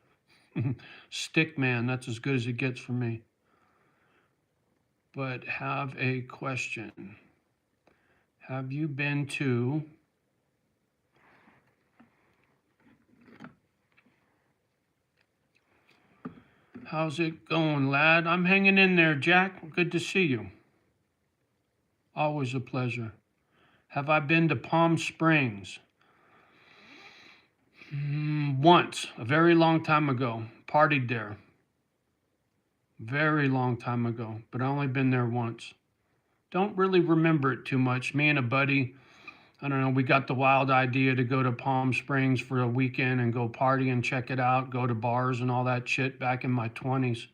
stick man, that's as good as it gets for me. But have a question. Have you been to How's it going, lad? I'm hanging in there, Jack. Good to see you. Always a pleasure. Have I been to Palm Springs? Once, a very long time ago. Partied there. Very long time ago, but I only been there once. Don't really remember it too much. Me and a buddy, I don't know, we got the wild idea to go to Palm Springs for a weekend and go party and check it out, go to bars and all that shit back in my 20s.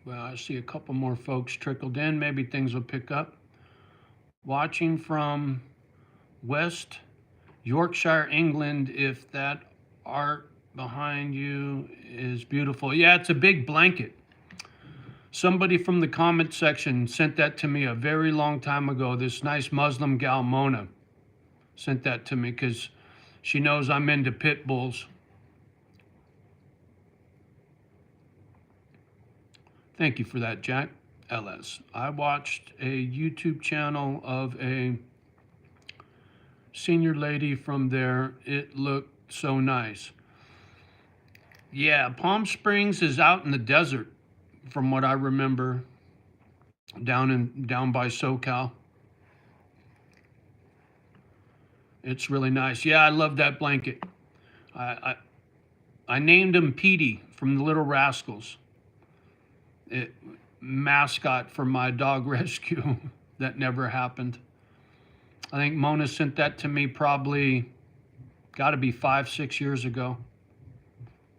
Well, I see a couple more folks trickled in. Maybe things will pick up. Watching from West Yorkshire, England, if that art behind you is beautiful. Yeah, it's a big blanket. Somebody from the comment section sent that to me a very long time ago. This nice Muslim gal, Mona, sent that to me because she knows I'm into pit bulls. Thank you for that, Jack. LS. I watched a YouTube channel of a senior lady from there. It looked so nice. Yeah, Palm Springs is out in the desert, from what I remember, down by SoCal. It's really nice. Yeah, I love that blanket. I named him Petey from the Little Rascals. Mascot for my dog rescue that never happened. I think Mona sent that to me probably, got to be 5-6 years ago.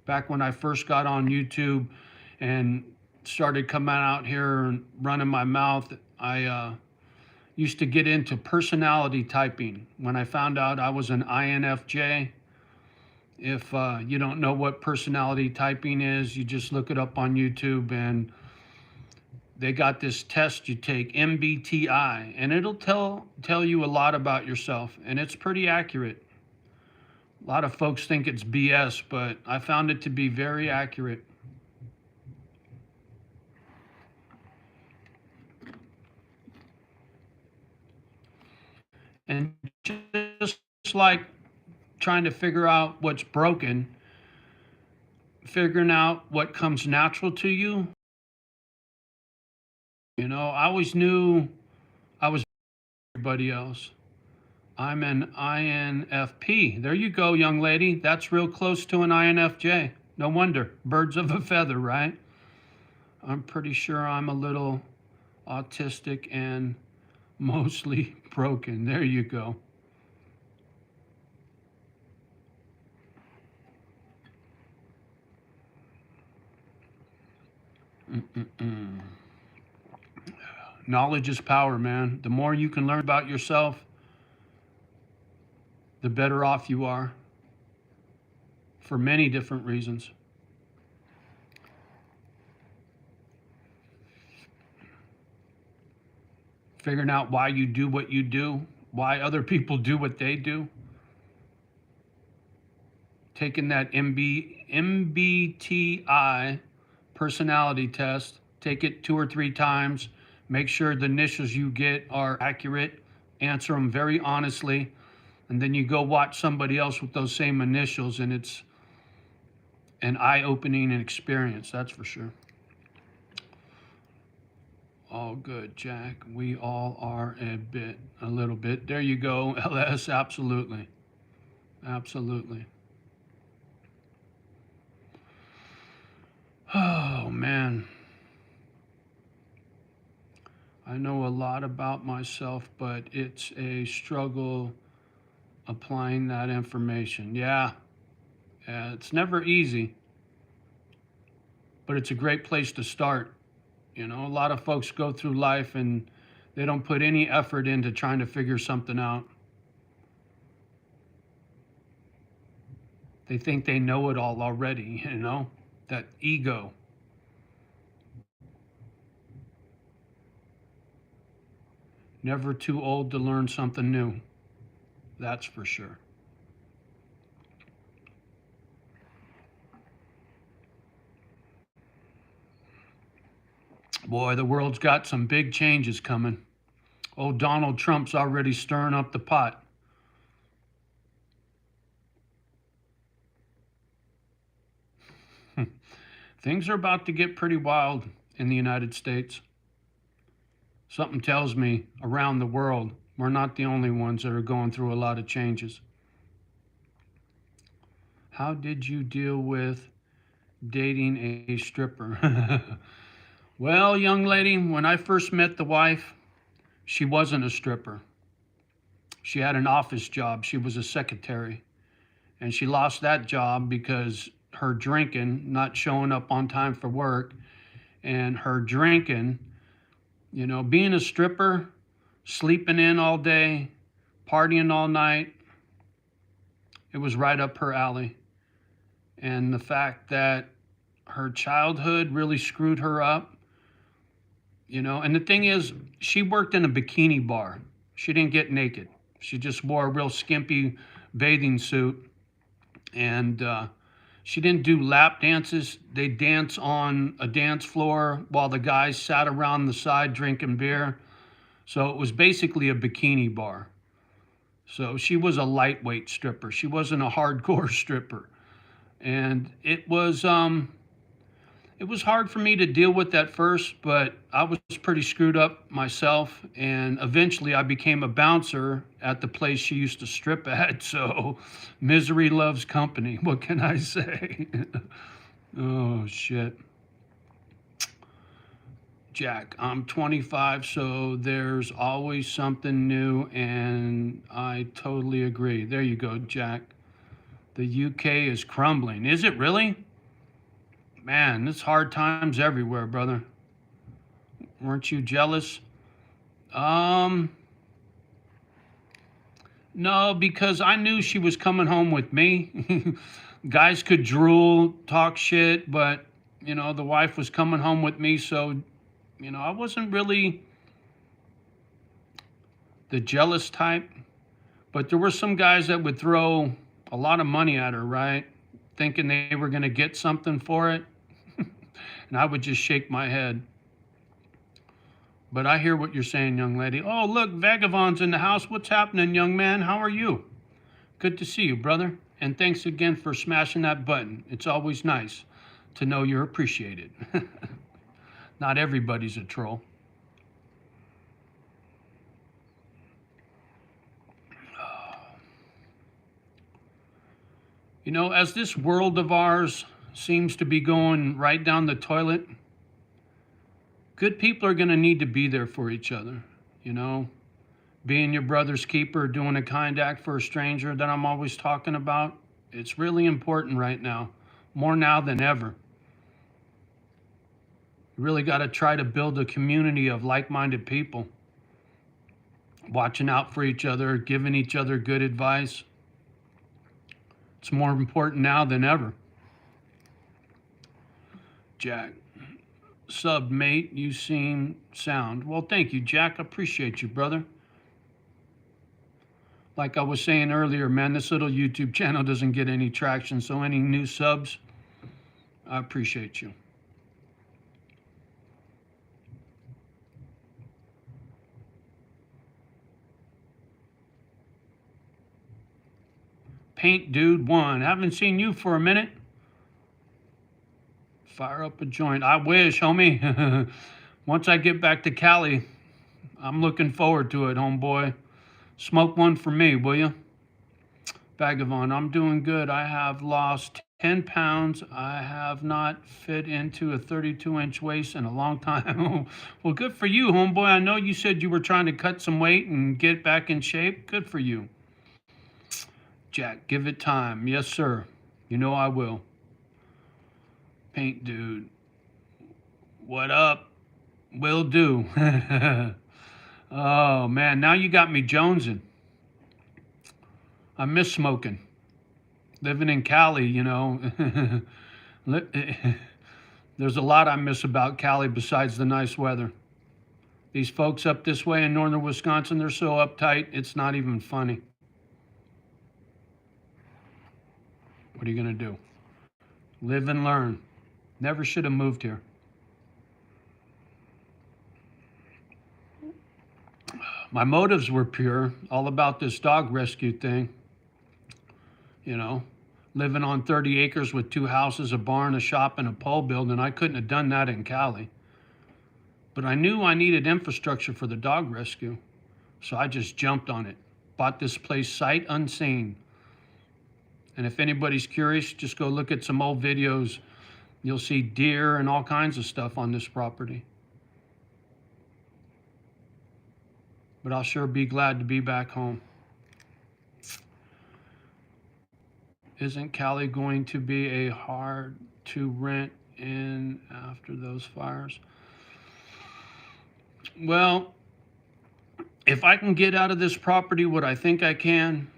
Back when I first got on YouTube and started coming out here and running my mouth, I used to get into personality typing. When I found out I was an INFJ, if you don't know what personality typing is, you just look it up on YouTube, and they got this test you take, MBTI, and it'll tell you a lot about yourself, and it's pretty accurate. A lot of folks think it's BS, but I found it to be very accurate. And just like trying to figure out what's broken, figuring out what comes natural to you. You know, I always knew I was everybody else. I'm an INFP. There you go, young lady. That's real close to an INFJ. No wonder. Birds of a feather, right? I'm pretty sure I'm a little autistic and mostly broken. There you go. Mm-mm-mm. Knowledge is power, man. The more you can learn about yourself, the better off you are for many different reasons. Figuring out why you do what you do, why other people do what they do. Taking that MBTI personality test, take it 2 or 3 times, make sure the initials you get are accurate, answer them very honestly, and then you go watch somebody else with those same initials, and it's an eye-opening experience, that's for sure. All good, Jack. We all are a little bit. There you go, LS, absolutely. Absolutely. Oh, man. I know a lot about myself, but it's a struggle applying that information. Yeah, it's never easy, but it's a great place to start. You know, a lot of folks go through life and they don't put any effort into trying to figure something out. They think they know it all already, you know, that ego. Never too old to learn something new. That's for sure. Boy, the world's got some big changes coming. Old Donald Trump's already stirring up the pot. Things are about to get pretty wild in the United States. Something tells me around the world, we're not the only ones that are going through a lot of changes. How did you deal with dating a stripper? Well, young lady, when I first met the wife, she wasn't a stripper. She had an office job. She was a secretary. And she lost that job because her drinking, not showing up on time for work, and her drinking, you know, being a stripper, sleeping in all day, partying all night, it was right up her alley. And the fact that her childhood really screwed her up, you know, and the thing is, she worked in a bikini bar. She didn't get naked. She just wore a real skimpy bathing suit. And she didn't do lap dances. They dance on a dance floor while the guys sat around the side drinking beer. So it was basically a bikini bar. So she was a lightweight stripper. She wasn't a hardcore stripper. And it was hard for me to deal with at first, but I was pretty screwed up myself. And eventually I became a bouncer at the place she used to strip at. So misery loves company. What can I say? Oh, shit. Jack, I'm 25, so there's always something new, and I totally agree. There you go, Jack. The UK is crumbling. Is it really? Man, it's hard times everywhere, brother. Weren't you jealous? No, because I knew she was coming home with me. Guys could drool, talk shit, but, you know, the wife was coming home with me, so, you know, I wasn't really the jealous type. But there were some guys that would throw a lot of money at her, right? Thinking they were going to get something for it. And I would just shake my head. But I hear what you're saying, young lady. Oh, look, Vagabond's in the house. What's happening, young man? How are you? Good to see you, brother. And thanks again for smashing that button. It's always nice to know you're appreciated. Not everybody's a troll. You know, as this world of ours seems to be going right down the toilet, good people are going to need to be there for each other, you know, being your brother's keeper, doing a kind act for a stranger that I'm always talking about. It's really important right now, more now than ever. You really got to try to build a community of like-minded people, watching out for each other, giving each other good advice. It's more important now than ever. Jack, sub mate, you seem sound. Well, thank you, Jack. I appreciate you, brother. Like I was saying earlier, man, this little YouTube channel doesn't get any traction, so any new subs, I appreciate you. Paint Dude 1, haven't seen you for a minute. Fire up a joint. I wish, homie. Once I get back to Cali, I'm looking forward to it, homeboy. Smoke one for me, will you? Vagabond, I'm doing good. I have lost 10 pounds. I have not fit into a 32-inch waist in a long time. Well, good for you, homeboy. I know you said you were trying to cut some weight and get back in shape. Good for you. Jack, give it time. Yes, sir. You know I will. Paint Dude, what up? Will do. Oh, man, now you got me jonesing. I miss smoking. Living in Cali, you know. There's a lot I miss about Cali besides the nice weather. These folks up this way in northern Wisconsin, they're so uptight, it's not even funny. What are you going to do? Live and learn. Never should have moved here. My motives were pure, all about this dog rescue thing. You know, living on 30 acres with 2 houses, a barn, a shop, and a pole building. I couldn't have done that in Cali. But I knew I needed infrastructure for the dog rescue. So I just jumped on it. Bought this place sight unseen. And if anybody's curious, just go look at some old videos. You'll see deer and all kinds of stuff on this property. But I'll sure be glad to be back home. Isn't Cali going to be a hard to rent in after those fires? Well, if I can get out of this property what I think I can,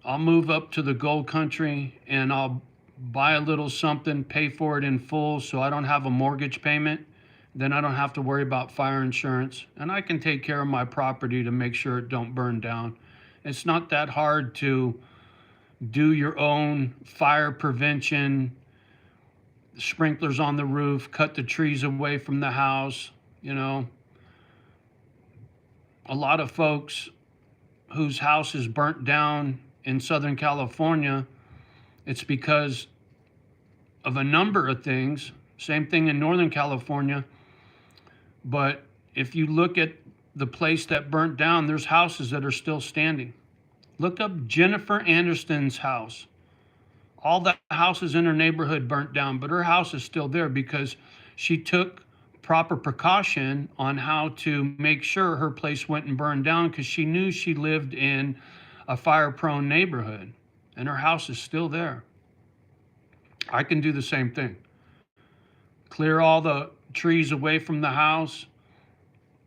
I'll move up to the gold country and I'll buy a little something, pay for it in full so I don't have a mortgage payment. Then I don't have to worry about fire insurance and I can take care of my property to make sure it don't burn down. It's not that hard to do your own fire prevention, sprinklers on the roof, cut the trees away from the house. You know, a lot of folks whose house is burnt down in Southern California, it's because of a number of things. Same thing in Northern California. But if you look at the place that burnt down, there's houses that are still standing. Look up Jennifer Aniston's house. All the houses in her neighborhood burnt down, but her house is still there because she took proper precaution on how to make sure her place went and burned down because she knew she lived in a fire-prone neighborhood, and her house is still there. I can do the same thing. Clear all the trees away from the house,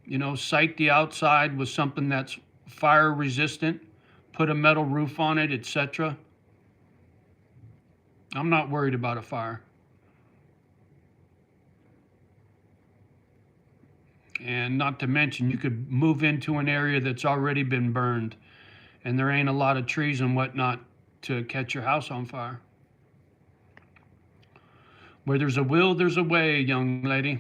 you know, site the outside with something that's fire resistant, put a metal roof on it, etc. I'm not worried about a fire. And not to mention, you could move into an area that's already been burned and there ain't a lot of trees and whatnot to catch your house on fire. Where there's a will, there's a way, young lady.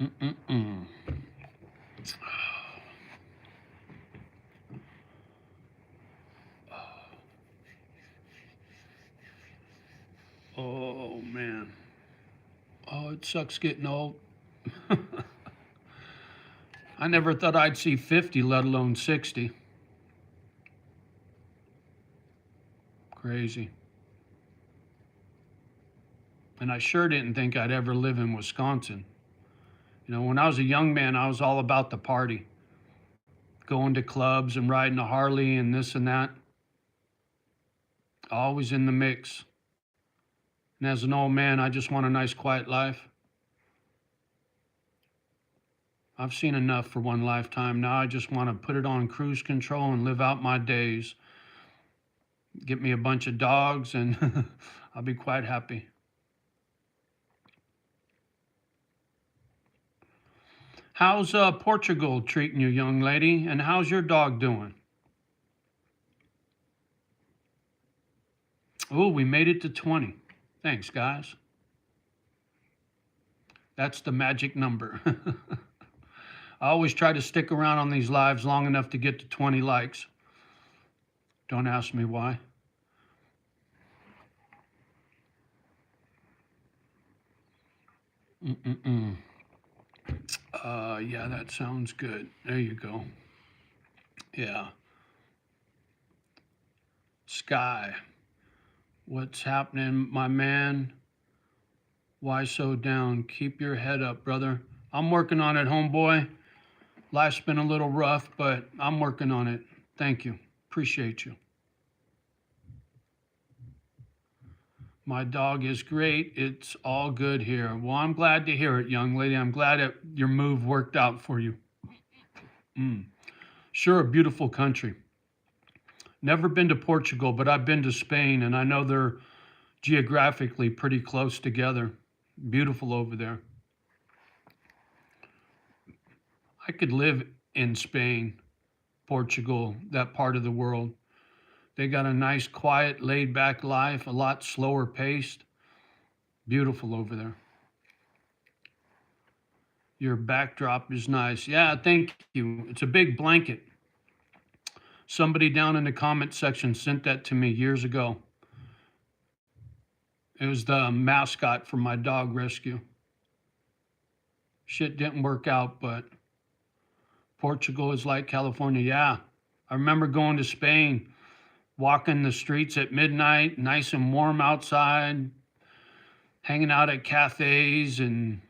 Mm-mm-mm. Oh, man. Oh, it sucks getting old. I never thought I'd see 50, let alone 60. Crazy. And I sure didn't think I'd ever live in Wisconsin. You know, when I was a young man, I was all about the party, going to clubs and riding a Harley and this and that. Always in the mix. And as an old man, I just want a nice, quiet life. I've seen enough for one lifetime. Now I just want to put it on cruise control and live out my days. Get me a bunch of dogs and I'll be quite happy. How's Portugal treating you, young lady? And how's your dog doing? Oh, we made it to 20. Thanks, guys. That's the magic number. I always try to stick around on these lives long enough to get to 20 likes. Don't ask me why. Mm-mm-mm. Yeah, that sounds good. There you go. Yeah. Sky. What's happening, my man? Why so down? Keep your head up, brother. I'm working on it, homeboy. Life's been a little rough, but I'm working on it. Thank you. Appreciate you. My dog is great. It's all good here. Well, I'm glad to hear it, young lady. I'm glad that your move worked out for you. Sure, a beautiful country. Never been to Portugal, but I've been to Spain, and I know they're geographically pretty close together. Beautiful over there. I could live in Spain, Portugal, that part of the world. They got a nice, quiet, laid back life, a lot slower paced. Beautiful over there. Your backdrop is nice. Yeah, thank you. It's a big blanket. Somebody down in the comment section sent that to me years ago. It was the mascot for my dog rescue. Shit didn't work out, but Portugal is like California. Yeah, I remember going to Spain, walking the streets at midnight, nice and warm outside, hanging out at cafes, and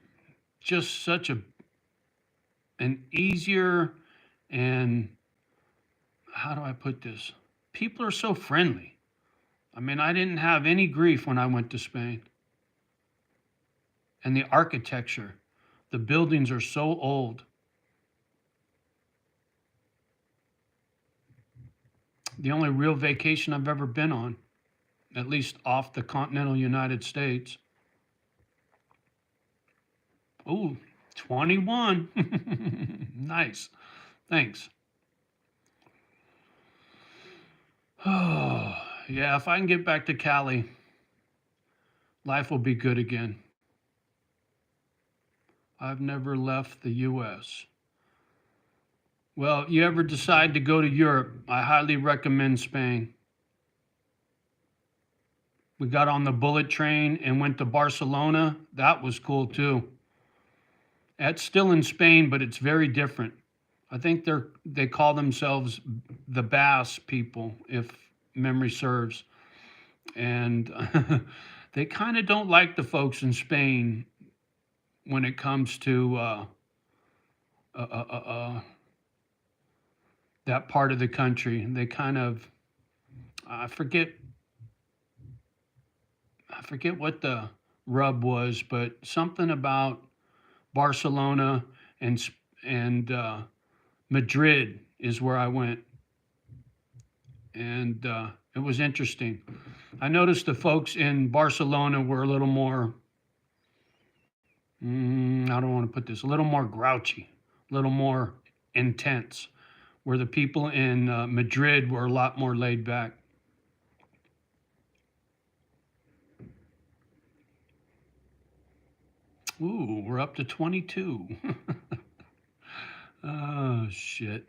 just such an easier and how do I put this? People are so friendly. I mean, I didn't have any grief when I went to Spain. And the architecture, the buildings are so old. The only real vacation I've ever been on, at least off the continental United States. Ooh, 21. Nice. Thanks. Oh, yeah, if I can get back to Cali, life will be good again. I've never left the US. Well, you ever decide to go to Europe, I highly recommend Spain. We got on the bullet train and went to Barcelona. That was cool too. That's still in Spain, but it's very different. I think they call themselves the Basque people, if memory serves. And they kind of don't like the folks in Spain when it comes to that part of the country. They kind of, I forget what the rub was, but something about Barcelona and Madrid is where I went, and it was interesting. I noticed the folks in Barcelona were a little more, I don't want to put this, a little more grouchy, a little more intense, where the people in Madrid were a lot more laid back. Ooh, we're up to 22. Oh, shit.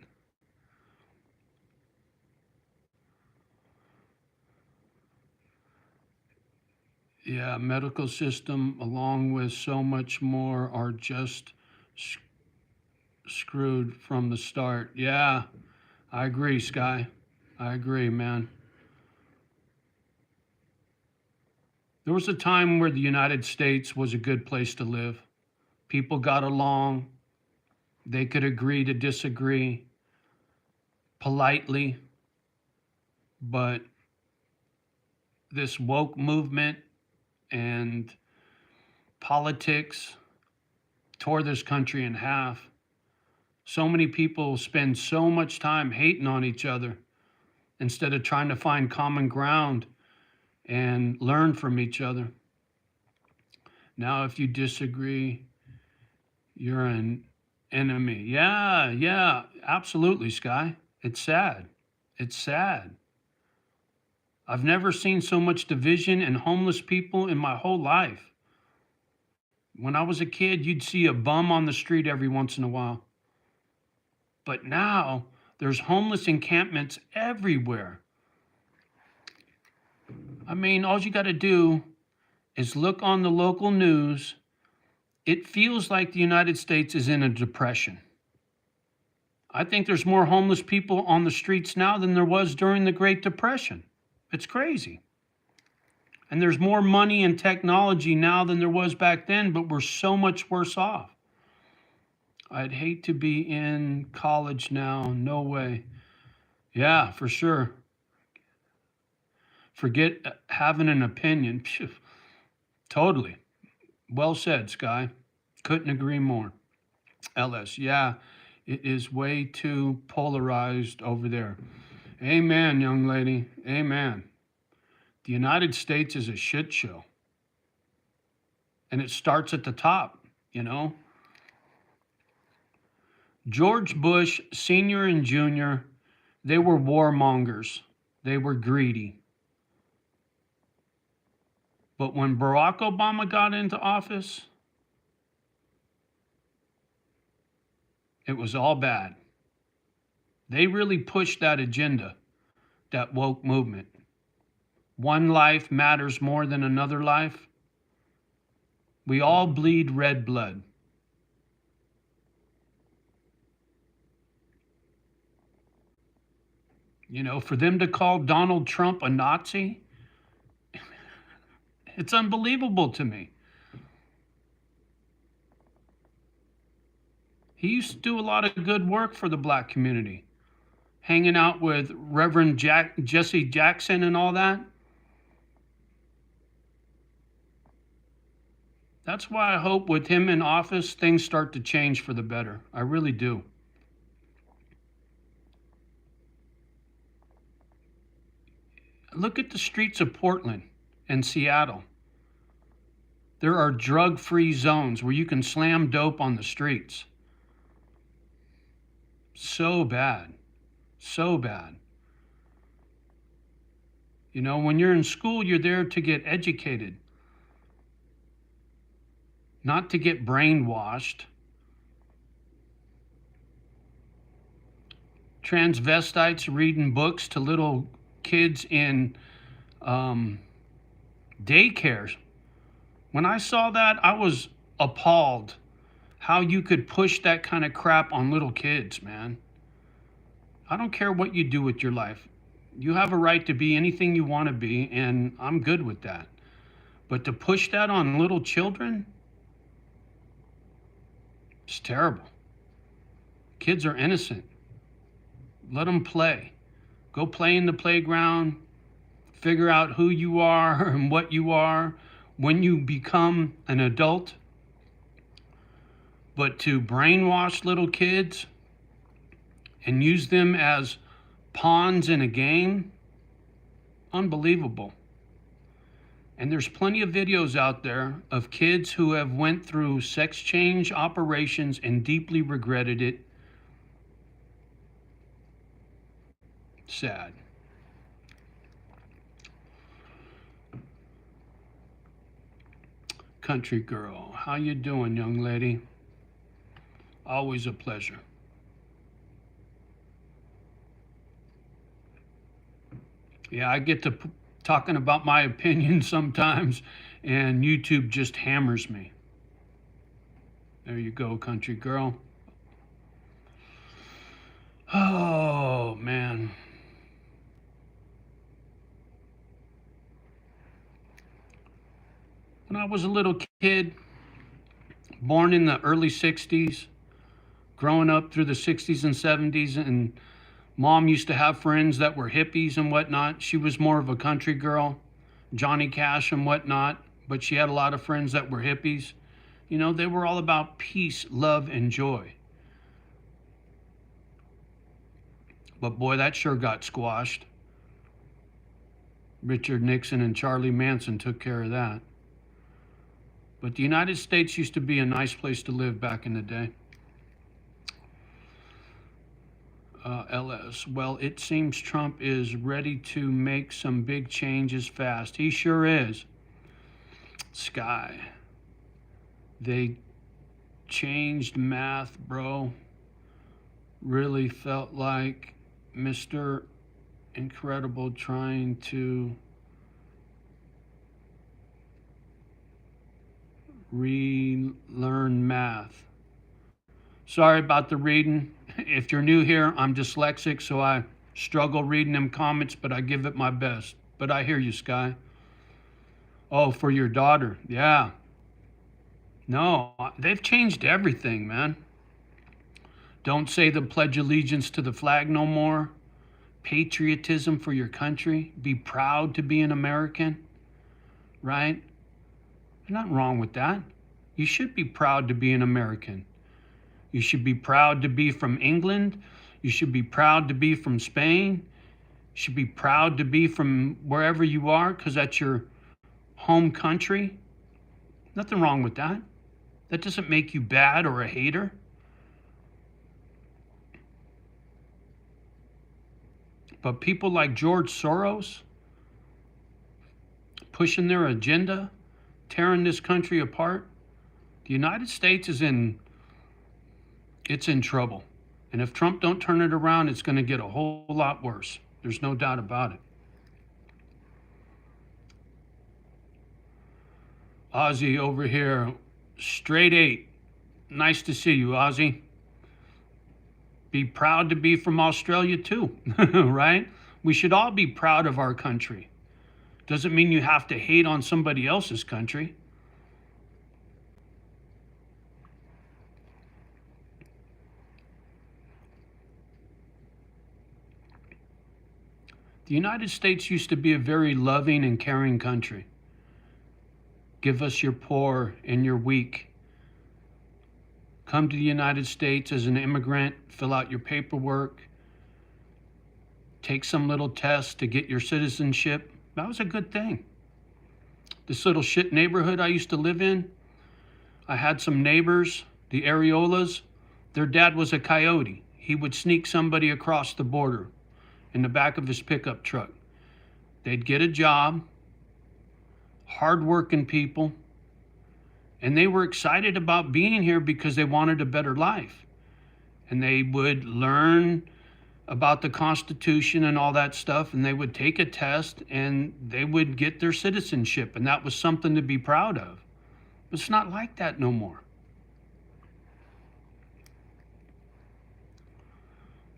Yeah, medical system, along with so much more, are just screwed from the start. Yeah, I agree, Sky. I agree, man. There was a time where the United States was a good place to live. People got along. They could agree to disagree politely. But this woke movement and politics tore this country in half. So many people spend so much time hating on each other instead of trying to find common ground and learn from each other. Now, if you disagree, you're an enemy. Yeah, absolutely, Sky. It's sad. It's sad. I've never seen so much division and homeless people in my whole life. When I was a kid, you'd see a bum on the street every once in a while. But now there's homeless encampments everywhere. I mean, all you got to do is look on the local news. It feels like the United States is in a depression. I think there's more homeless people on the streets now than there was during the Great Depression. It's crazy. And there's more money and technology now than there was back then, but we're so much worse off. I'd hate to be in college now. No way. Yeah, for sure. Forget having an opinion. Phew. Totally. Well said, Sky. Couldn't agree more. LS, yeah, it is way too polarized over there. Amen, young lady. Amen. The United States is a shit show. And it starts at the top, you know? George Bush, Sr. and Jr., they were warmongers. They were greedy. But when Barack Obama got into office, it was all bad. They really pushed that agenda, that woke movement. One life matters more than another life. We all bleed red blood. You know, for them to call Donald Trump a Nazi, it's unbelievable to me. He used to do a lot of good work for the black community, hanging out with Reverend Jesse Jackson and all that. That's why I hope with him in office, things start to change for the better. I really do. Look at the streets of Portland and Seattle. There are drug-free zones where you can slam dope on the streets. So bad. So bad. You know, when you're in school, you're there to get educated, not to get brainwashed. Transvestites reading books to little kids in daycares. When I saw that, I was appalled how you could push that kind of crap on little kids, man. I don't care what you do with your life. You have a right to be anything you want to be, and I'm good with that. But to push that on little children, it's terrible. Kids are innocent. Let them play. Go play in the playground. Figure out who you are and what you are when you become an adult. But to brainwash little kids and use them as pawns in a game, unbelievable. And there's plenty of videos out there of kids who have went through sex change operations and deeply regretted it. Sad. Country girl, how you doing, young lady? Always a pleasure. Yeah, I get to talking about my opinion sometimes, and YouTube just hammers me. There you go, country girl. Oh, man. When I was a little kid, born in the early 60s, growing up through the 60s and 70s, and Mom used to have friends that were hippies and whatnot. She was more of a country girl, Johnny Cash and whatnot, but she had a lot of friends that were hippies. You know, they were all about peace, love, and joy. But boy, that sure got squashed. Richard Nixon and Charlie Manson took care of that. But the United States used to be a nice place to live back in the day. LS, well, it seems Trump is ready to make some big changes fast. He sure is. Sky, they changed math, bro. Really felt like Mr. Incredible trying to relearn math. Sorry about the reading. If you're new here, I'm dyslexic, so I struggle reading them comments, but I give it my best. But I hear you, Sky. Oh, for your daughter. Yeah. No, they've changed everything, man. Don't say the Pledge of Allegiance to the flag no more. Patriotism for your country. Be proud to be an American, right? There's nothing wrong with that. You should be proud to be an American. You should be proud to be from England. You should be proud to be from Spain. You should be proud to be from wherever you are, because that's your home country. Nothing wrong with that. That doesn't make you bad or a hater. But people like George Soros pushing their agenda, tearing this country apart, the United States is in trouble. And if Trump don't turn it around, it's going to get a whole lot worse. There's no doubt about it. Ozzy over here, straight 8. Nice to see you, Ozzy. Be proud to be from Australia too, right? We should all be proud of our country. Doesn't mean you have to hate on somebody else's country. The United States used to be a very loving and caring country. Give us your poor and your weak. Come to the United States as an immigrant, fill out your paperwork, take some little test to get your citizenship. That was a good thing. This little shit neighborhood I used to live in, I had some neighbors, the Areolas. Their dad was a coyote. He would sneak somebody across the border in the back of his pickup truck. They'd get a job, hardworking people, and they were excited about being here because they wanted a better life. And they would learn about the Constitution and all that stuff, and they would take a test and they would get their citizenship, and that was something to be proud of. It's not like that no more.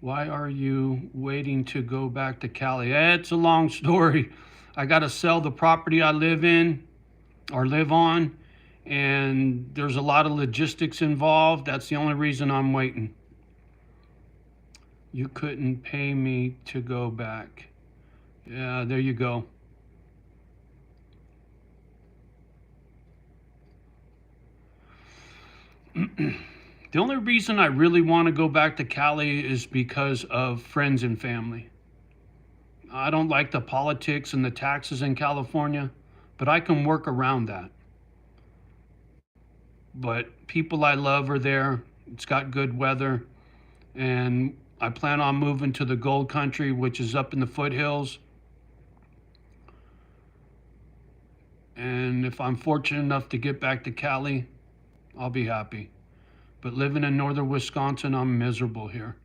Why are you waiting to go back to Cali? It's a long story. I got to sell the property I live in or live on, and there's a lot of logistics involved. That's the only reason I'm waiting. You couldn't pay me to go back. Yeah, there you go. The only reason I really want to go back to Cali is because of friends and family. I don't like the politics and the taxes in California, but I can work around that. But people I love are there. It's got good weather. And I plan on moving to the gold country, which is up in the foothills. And if I'm fortunate enough to get back to Cali, I'll be happy. But living in northern Wisconsin, I'm miserable here.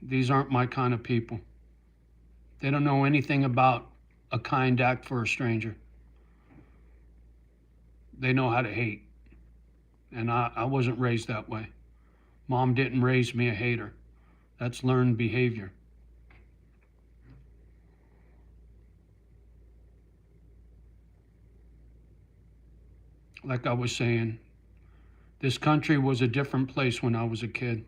These aren't my kind of people. They don't know anything about a kind act for a stranger. They know how to hate. And I wasn't raised that way. Mom didn't raise me a hater. That's learned behavior. Like I was saying, this country was a different place when I was a kid.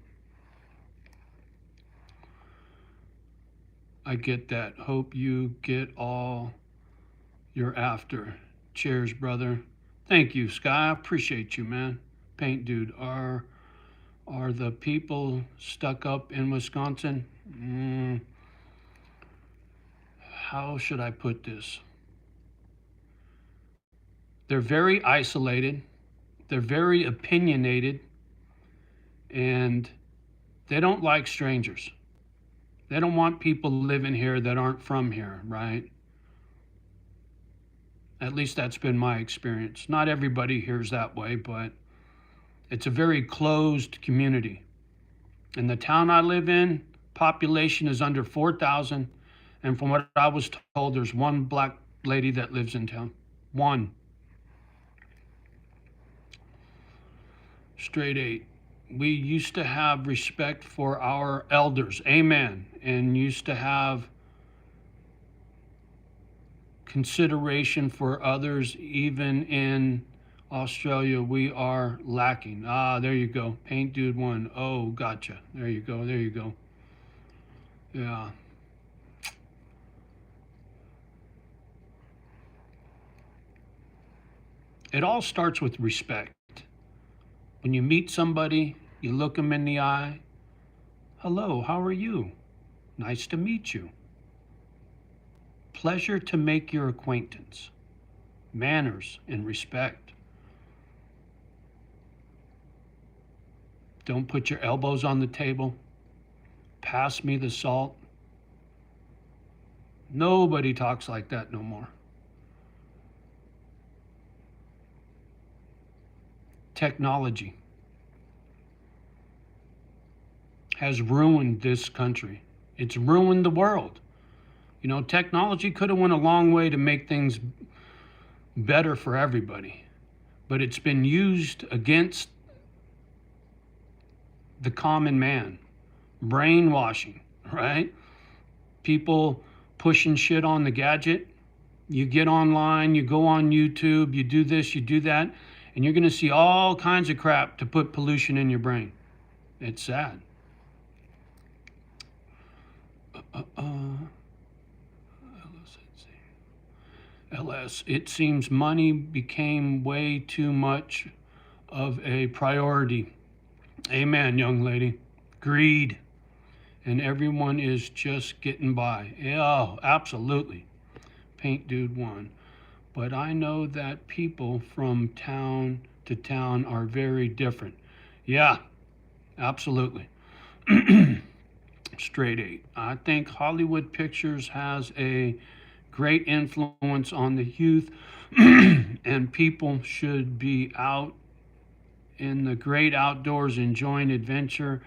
I get that. Hope you get all you're after. Cheers, brother. Thank you, Sky. I appreciate you, man. Paint dude. Are the people stuck up in Wisconsin? How should I put this? They're very isolated. They're very opinionated. And they don't like strangers. They don't want people living here that aren't from here, right? At least that's been my experience. Not everybody here is that way, but it's a very closed community. In the town I live in, population is under 4,000. And from what I was told, there's one black lady that lives in town. One. Straight 8. We used to have respect for our elders. Amen. And used to have consideration for others. Even in Australia, we are lacking. There you go. Paint dude 1. Oh, gotcha. There you go. There you go. Yeah. It all starts with respect. When you meet somebody, you look them in the eye. Hello, how are you? Nice to meet you. Pleasure to make your acquaintance. Manners and respect. Don't put your elbows on the table. Pass me the salt. Nobody talks like that no more. Technology has ruined this country. It's ruined the world. You know, technology could have went a long way to make things better for everybody, but it's been used against the common man. Brainwashing, right? People pushing shit on the gadget. You get online, you go on YouTube, you do this, you do that, and you're going to see all kinds of crap to put pollution in your brain. It's sad. LS. It seems money became way too much of a priority. Amen, young lady. Greed. And everyone is just getting by. Yeah, oh, absolutely. Paint Dude 1. But I know that people from town to town are very different. Yeah, absolutely. Straight 8. I think Hollywood Pictures has a great influence on the youth, and people should be out in the great outdoors enjoying adventure.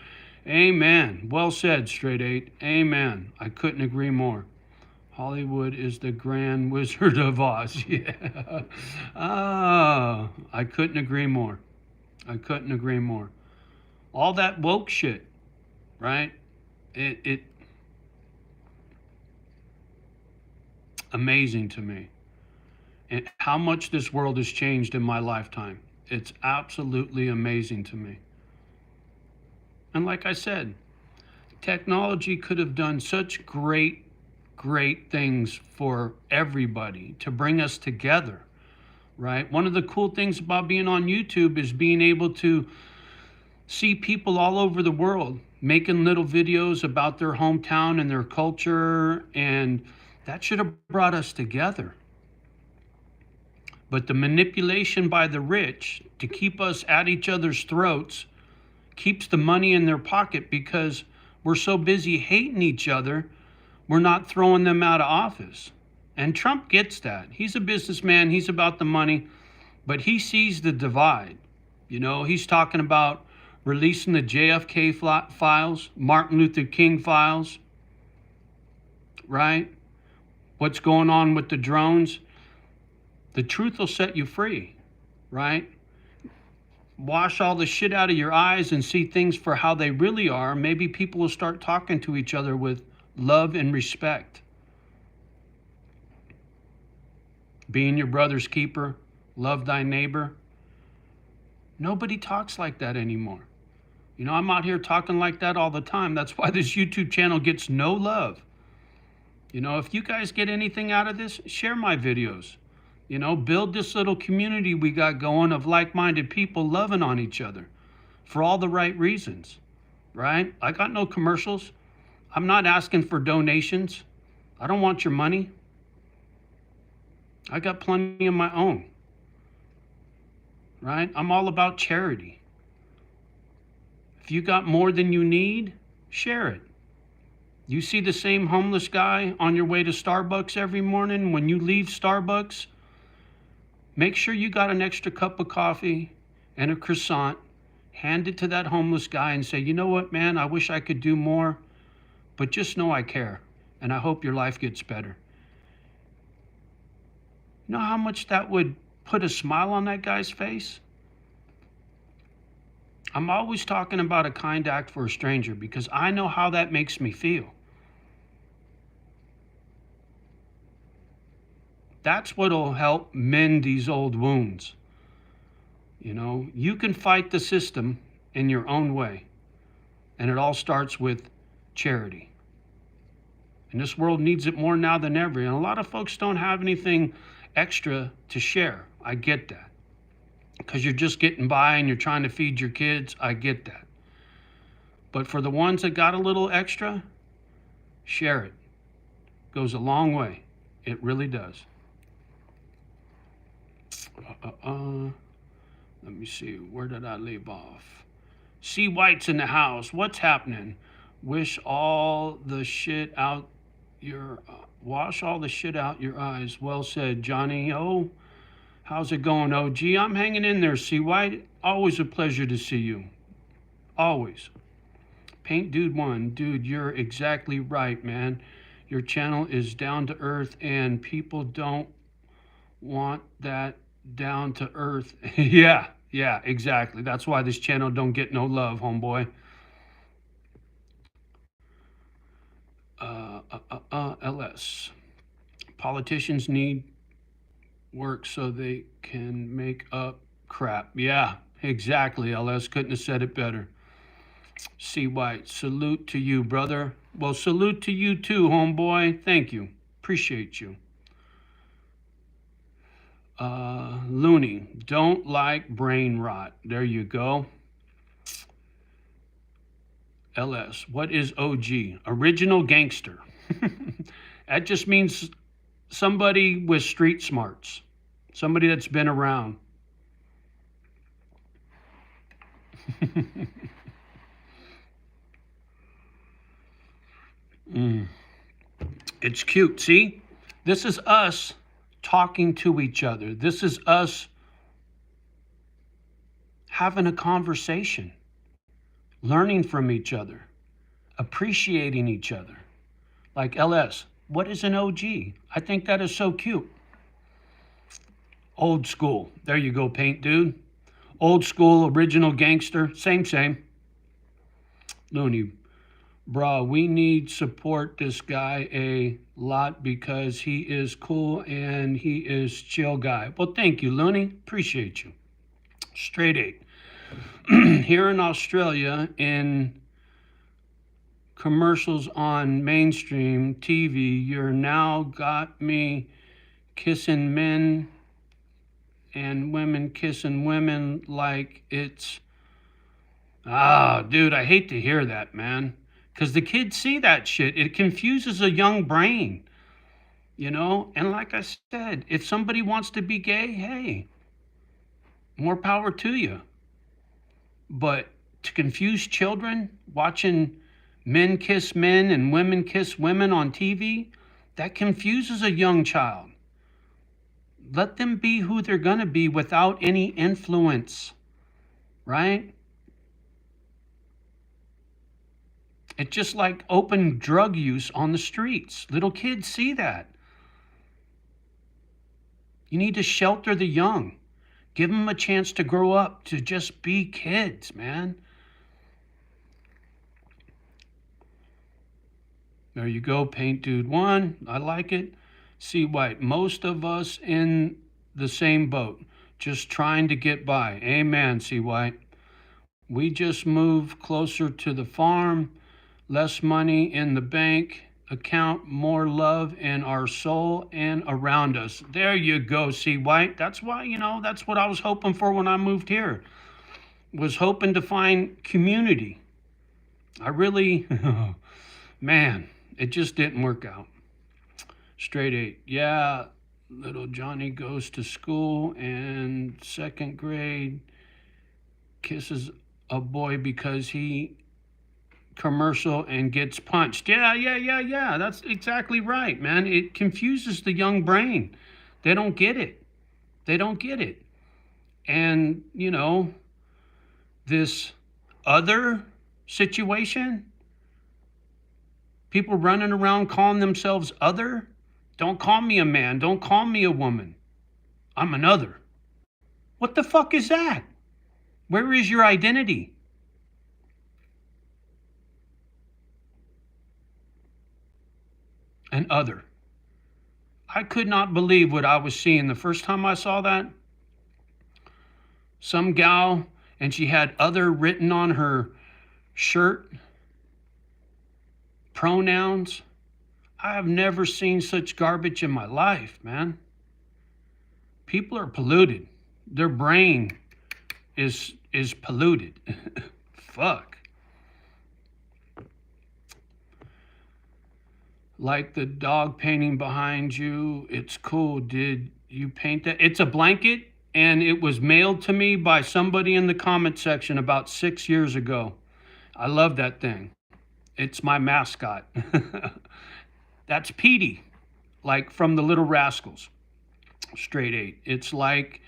Amen. Well said, Straight 8. Amen. I couldn't agree more. Hollywood is the grand Wizard of Oz. Yeah. Ah, I couldn't agree more. I couldn't agree more. All that woke shit, right? It amazing to me. And how much this world has changed in my lifetime. It's absolutely amazing to me. And like I said, technology could have done such great things for everybody to bring us together, right? One of the cool things about being on YouTube is being able to see people all over the world making little videos about their hometown and their culture, and that should have brought us together. But the manipulation by the rich to keep us at each other's throats keeps the money in their pocket because we're so busy hating each other, we're not throwing them out of office. And Trump gets that. He's a businessman, he's about the money, but he sees the divide. You know, he's talking about releasing the JFK files, Martin Luther King files, right? What's going on with the drones? The truth will set you free, right? Wash all the shit out of your eyes and see things for how they really are. Maybe people will start talking to each other with love and respect. Being your brother's keeper, love thy neighbor. Nobody talks like that anymore. You know, I'm out here talking like that all the time. That's why this YouTube channel gets no love. You know, if you guys get anything out of this, share my videos. You know, build this little community we got going of like-minded people loving on each other for all the right reasons, right? I got no commercials. I'm not asking for donations. I don't want your money. I got plenty of my own, right? I'm all about charity. If you got more than you need, share it. You see the same homeless guy on your way to Starbucks every morning. When you leave Starbucks, make sure you got an extra cup of coffee and a croissant. Hand it to that homeless guy and say, you know what, man, I wish I could do more, but just know I care, and I hope your life gets better. You know how much that would put a smile on that guy's face? I'm always talking about a kind act for a stranger because I know how that makes me feel. That's what'll help mend these old wounds. You know, you can fight the system in your own way, and it all starts with charity. And this world needs it more now than ever. And a lot of folks don't have anything extra to share. I get that. Because you're just getting by and you're trying to feed your kids. I get that. But for the ones that got a little extra, share it. Goes a long way. It really does. Let me see. Where did I leave off? C. White's in the house. What's happening? Wish all the shit out your... wash all the shit out your eyes. Well said, JohnnyO. How's it going, OG? I'm hanging in there, C. White. Always a pleasure to see you. Always. Paint Dude 1. Dude, you're exactly right, man. Your channel is down to earth and people don't want that down to earth. Yeah, exactly. That's why this channel don't get no love, homeboy. LS. Politicians need work so they can make up crap. Yeah, exactly, LS. Couldn't have said it better. C. White, salute to you, brother. Well, salute to you too, homeboy. Thank you. Appreciate you. Looney, don't like brain rot. There you go. LS, what is OG? Original gangster. That just means somebody with street smarts, somebody that's been around. Mm. It's cute. See, this is us talking to each other. This is us having a conversation, learning from each other, appreciating each other. Like LS, what is an OG? I think that is so cute. Old school. There you go, paint dude. Old school, original gangster. Same. Looney, bruh, we need support this guy a lot because he is cool and he is chill guy. Well, thank you, Looney. Appreciate you. Straight eight. Here in Australia, in commercials on mainstream TV, you're now got me kissing men and women kissing women like it's... dude, I hate to hear that, man. Because the kids see that shit. It confuses a young brain, you know? And like I said, if somebody wants to be gay, hey, more power to you. But to confuse children watching men kiss men and women kiss women on TV, that confuses a young child. Let them be who they're going to be without any influence, right? It's just like open drug use on the streets. Little kids see that. You need to shelter the young. Give them a chance to grow up, to just be kids, man. There you go, Paint Dude 1. I like it. See White, most of us in the same boat, just trying to get by. Amen, See White. We just move closer to the farm, less money in the bank account, more love in our soul and around us. There you go, See White. That's why, that's what I was hoping for when I moved here. Was hoping to find community. I really, man, it just didn't work out. Straight eight. Yeah, little Johnny goes to school and second grade kisses a boy because he commercial and gets punched. Yeah. That's exactly right, man. It confuses the young brain. They don't get it. And, this other situation, people running around calling themselves other. Don't call me a man. Don't call me a woman. I'm an other. What the fuck is that? Where is your identity? An other. I could not believe what I was seeing the first time I saw that. Some gal, and she had other written on her shirt. Pronouns. I have never seen such garbage in my life, man. People are polluted. Their brain is polluted. Fuck. Like the dog painting behind you. It's cool. Did you paint that? It's a blanket, and it was mailed to me by somebody in the comment section about 6 years ago. I love that thing. It's my mascot. That's Petey, like from the Little Rascals. Straight eight. It's like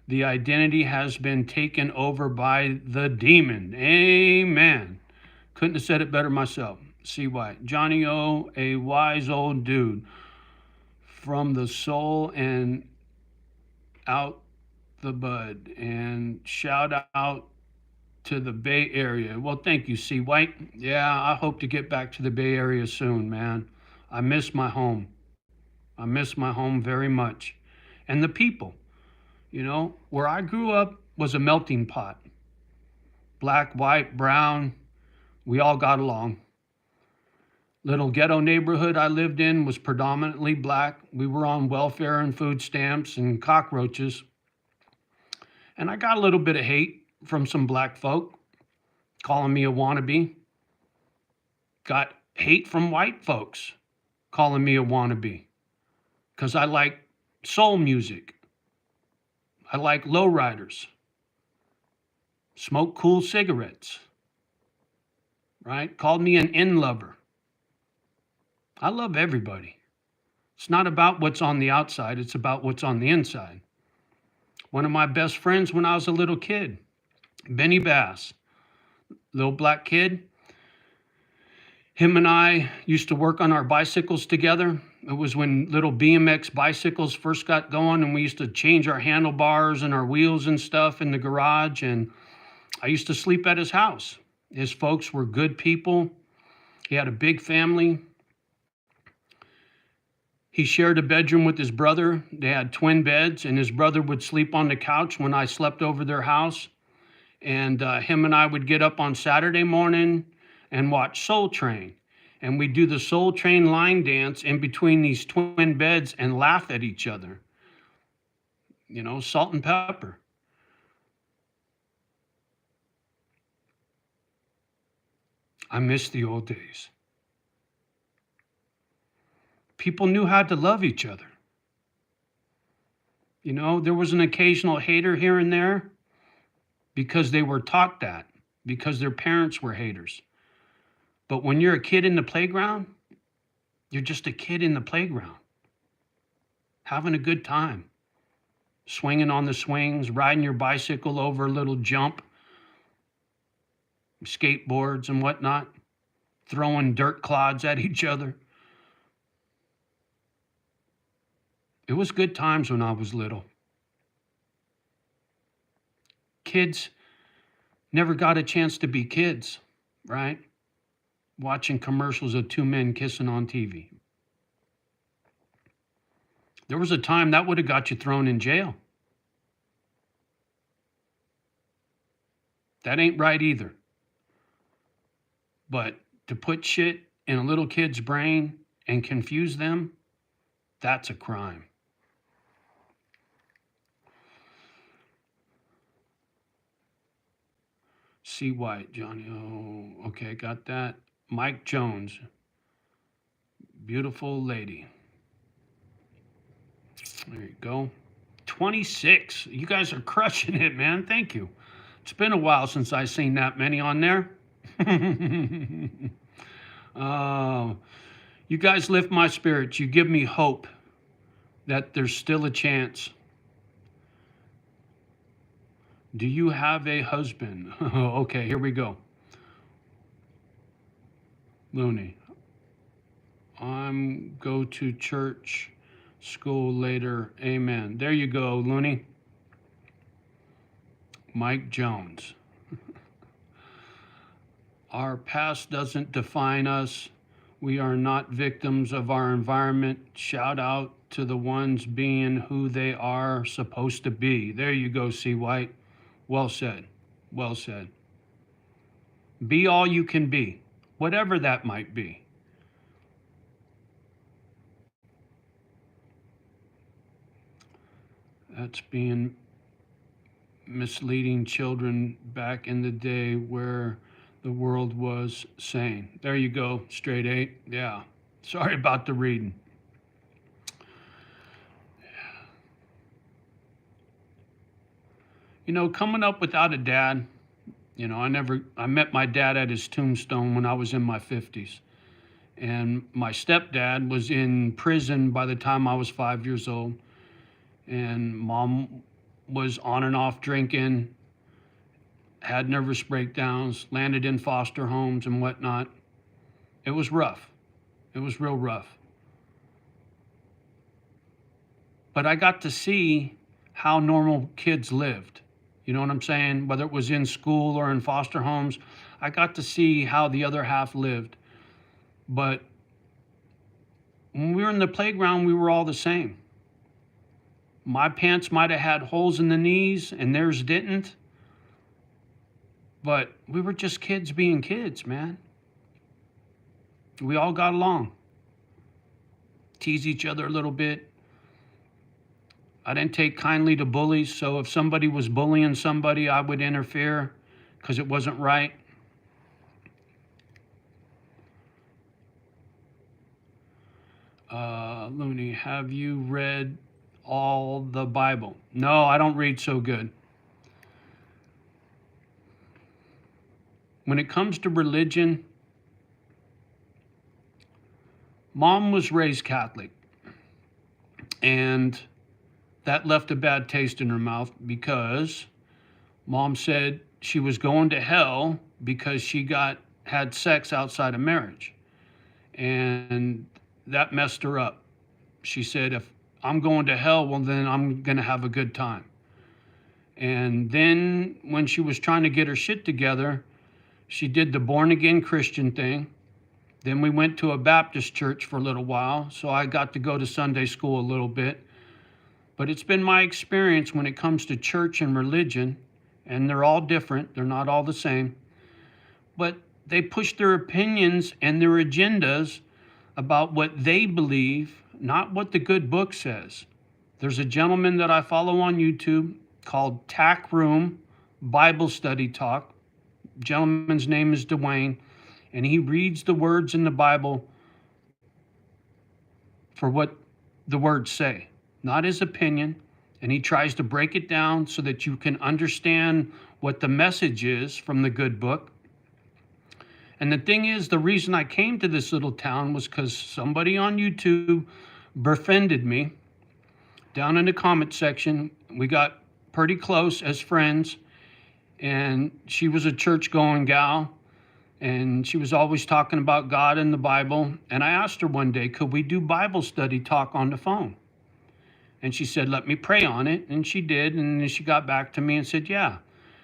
the identity has been taken over by the demon. Amen. Couldn't have said it better myself. See why. JohnnyO, a wise old dude from the soul and out the bud. And shout out to the Bay Area. Well, thank you, C. White. Yeah, I hope to get back to the Bay Area soon, man. I miss my home. I miss my home very much. And the people, where I grew up was a melting pot. Black, white, brown, we all got along. Little ghetto neighborhood I lived in was predominantly black. We were on welfare and food stamps and cockroaches. And I got a little bit of hate from some black folk calling me a wannabe. Got hate from white folks calling me a wannabe because I like soul music. I like lowriders, smoke cool cigarettes, right? Called me an in lover. I love everybody. It's not about what's on the outside, it's about what's on the inside. One of my best friends when I was a little kid, Benny Bass, little black kid, him and I used to work on our bicycles together. It was when little BMX bicycles first got going, and we used to change our handlebars and our wheels and stuff in the garage. And I used to sleep at his house. His folks were good people. He had a big family. He shared a bedroom with his brother. They had twin beds, and his brother would sleep on the couch when I slept over their house. And him and I would get up on Saturday morning and watch Soul Train. And we'd do the Soul Train line dance in between these twin beds and laugh at each other. You know, salt and pepper. I miss the old days. People knew how to love each other. You know, there was an occasional hater here and there because they were taught that, because their parents were haters. But when you're a kid in the playground, you're just a kid in the playground, having a good time, swinging on the swings, riding your bicycle over a little jump, skateboards and whatnot, throwing dirt clods at each other. It was good times when I was little. Kids never got a chance to be kids, right? Watching commercials of two men kissing on TV. There was a time that would have got you thrown in jail. That ain't right either. But to put shit in a little kid's brain and confuse them, that's a crime. C. White, JohnnyO. Okay, got that. Mike Jones. Beautiful lady. There you go. 26. You guys are crushing it, man. Thank you. It's been a while since I've seen that many on there. You guys lift my spirits. You give me hope that there's still a chance. Do you have a husband? Okay, here we go. Looney. I'm go to church, school later. Amen. There you go, Looney. Mike Jones. Our past doesn't define us. We are not victims of our environment. Shout out to the ones being who they are supposed to be. There you go, C. White. Well said. Well said. Be all you can be, whatever that might be. That's being misleading children back in the day where the world was sane. There you go, straight eight. Yeah. Sorry about the reading. You know, coming up without a dad, you know, I met my dad at his tombstone when I was in my 50s. And my stepdad was in prison by the time I was 5 years old. And mom was on and off drinking, had nervous breakdowns, landed in foster homes and whatnot. It was rough. It was real rough. But I got to see how normal kids lived. You know what I'm saying? Whether it was in school or in foster homes, I got to see how the other half lived. But when we were in the playground, we were all the same. My pants might have had holes in the knees and theirs didn't. But we were just kids being kids, man. We all got along, tease each other a little bit. I didn't take kindly to bullies, so if somebody was bullying somebody, I would interfere because it wasn't right. Looney, have you read all the Bible? No, I don't read so good. When it comes to religion, Mom was raised Catholic, and that left a bad taste in her mouth because Mom said she was going to hell because she had sex outside of marriage. And that messed her up. She said, if I'm going to hell, well, then I'm going to have a good time. And then when she was trying to get her shit together, she did the born again Christian thing. Then we went to a Baptist church for a little while, so I got to go to Sunday school a little bit. But it's been my experience when it comes to church and religion, and they're all different, they're not all the same, but they push their opinions and their agendas about what they believe, not what the good book says. There's a gentleman that I follow on YouTube called Tack Room Bible Study Talk. Gentleman's name is Dwayne, and he reads the words in the Bible for what the words say, not his opinion. And he tries to break it down so that you can understand what the message is from the good book. And the thing is, the reason I came to this little town was because somebody on YouTube befriended me down in the comment section. We got pretty close as friends, and she was a church-going gal, and she was always talking about God and the Bible. And I asked her one day, could we do Bible study talk on the phone? And she said, let me pray on it. And she did. And then she got back to me and said, yeah.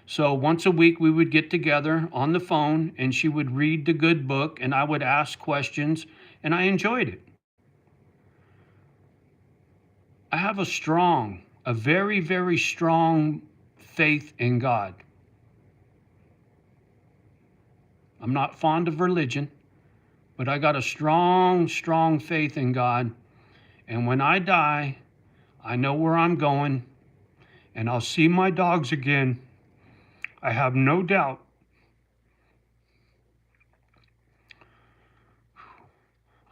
So once a week we would get together on the phone, and she would read the good book, and I would ask questions, and I enjoyed it. I have a very, very strong faith in God. I'm not fond of religion, but I got a strong, strong faith in God. And when I die, I know where I'm going, and I'll see my dogs again. I have no doubt.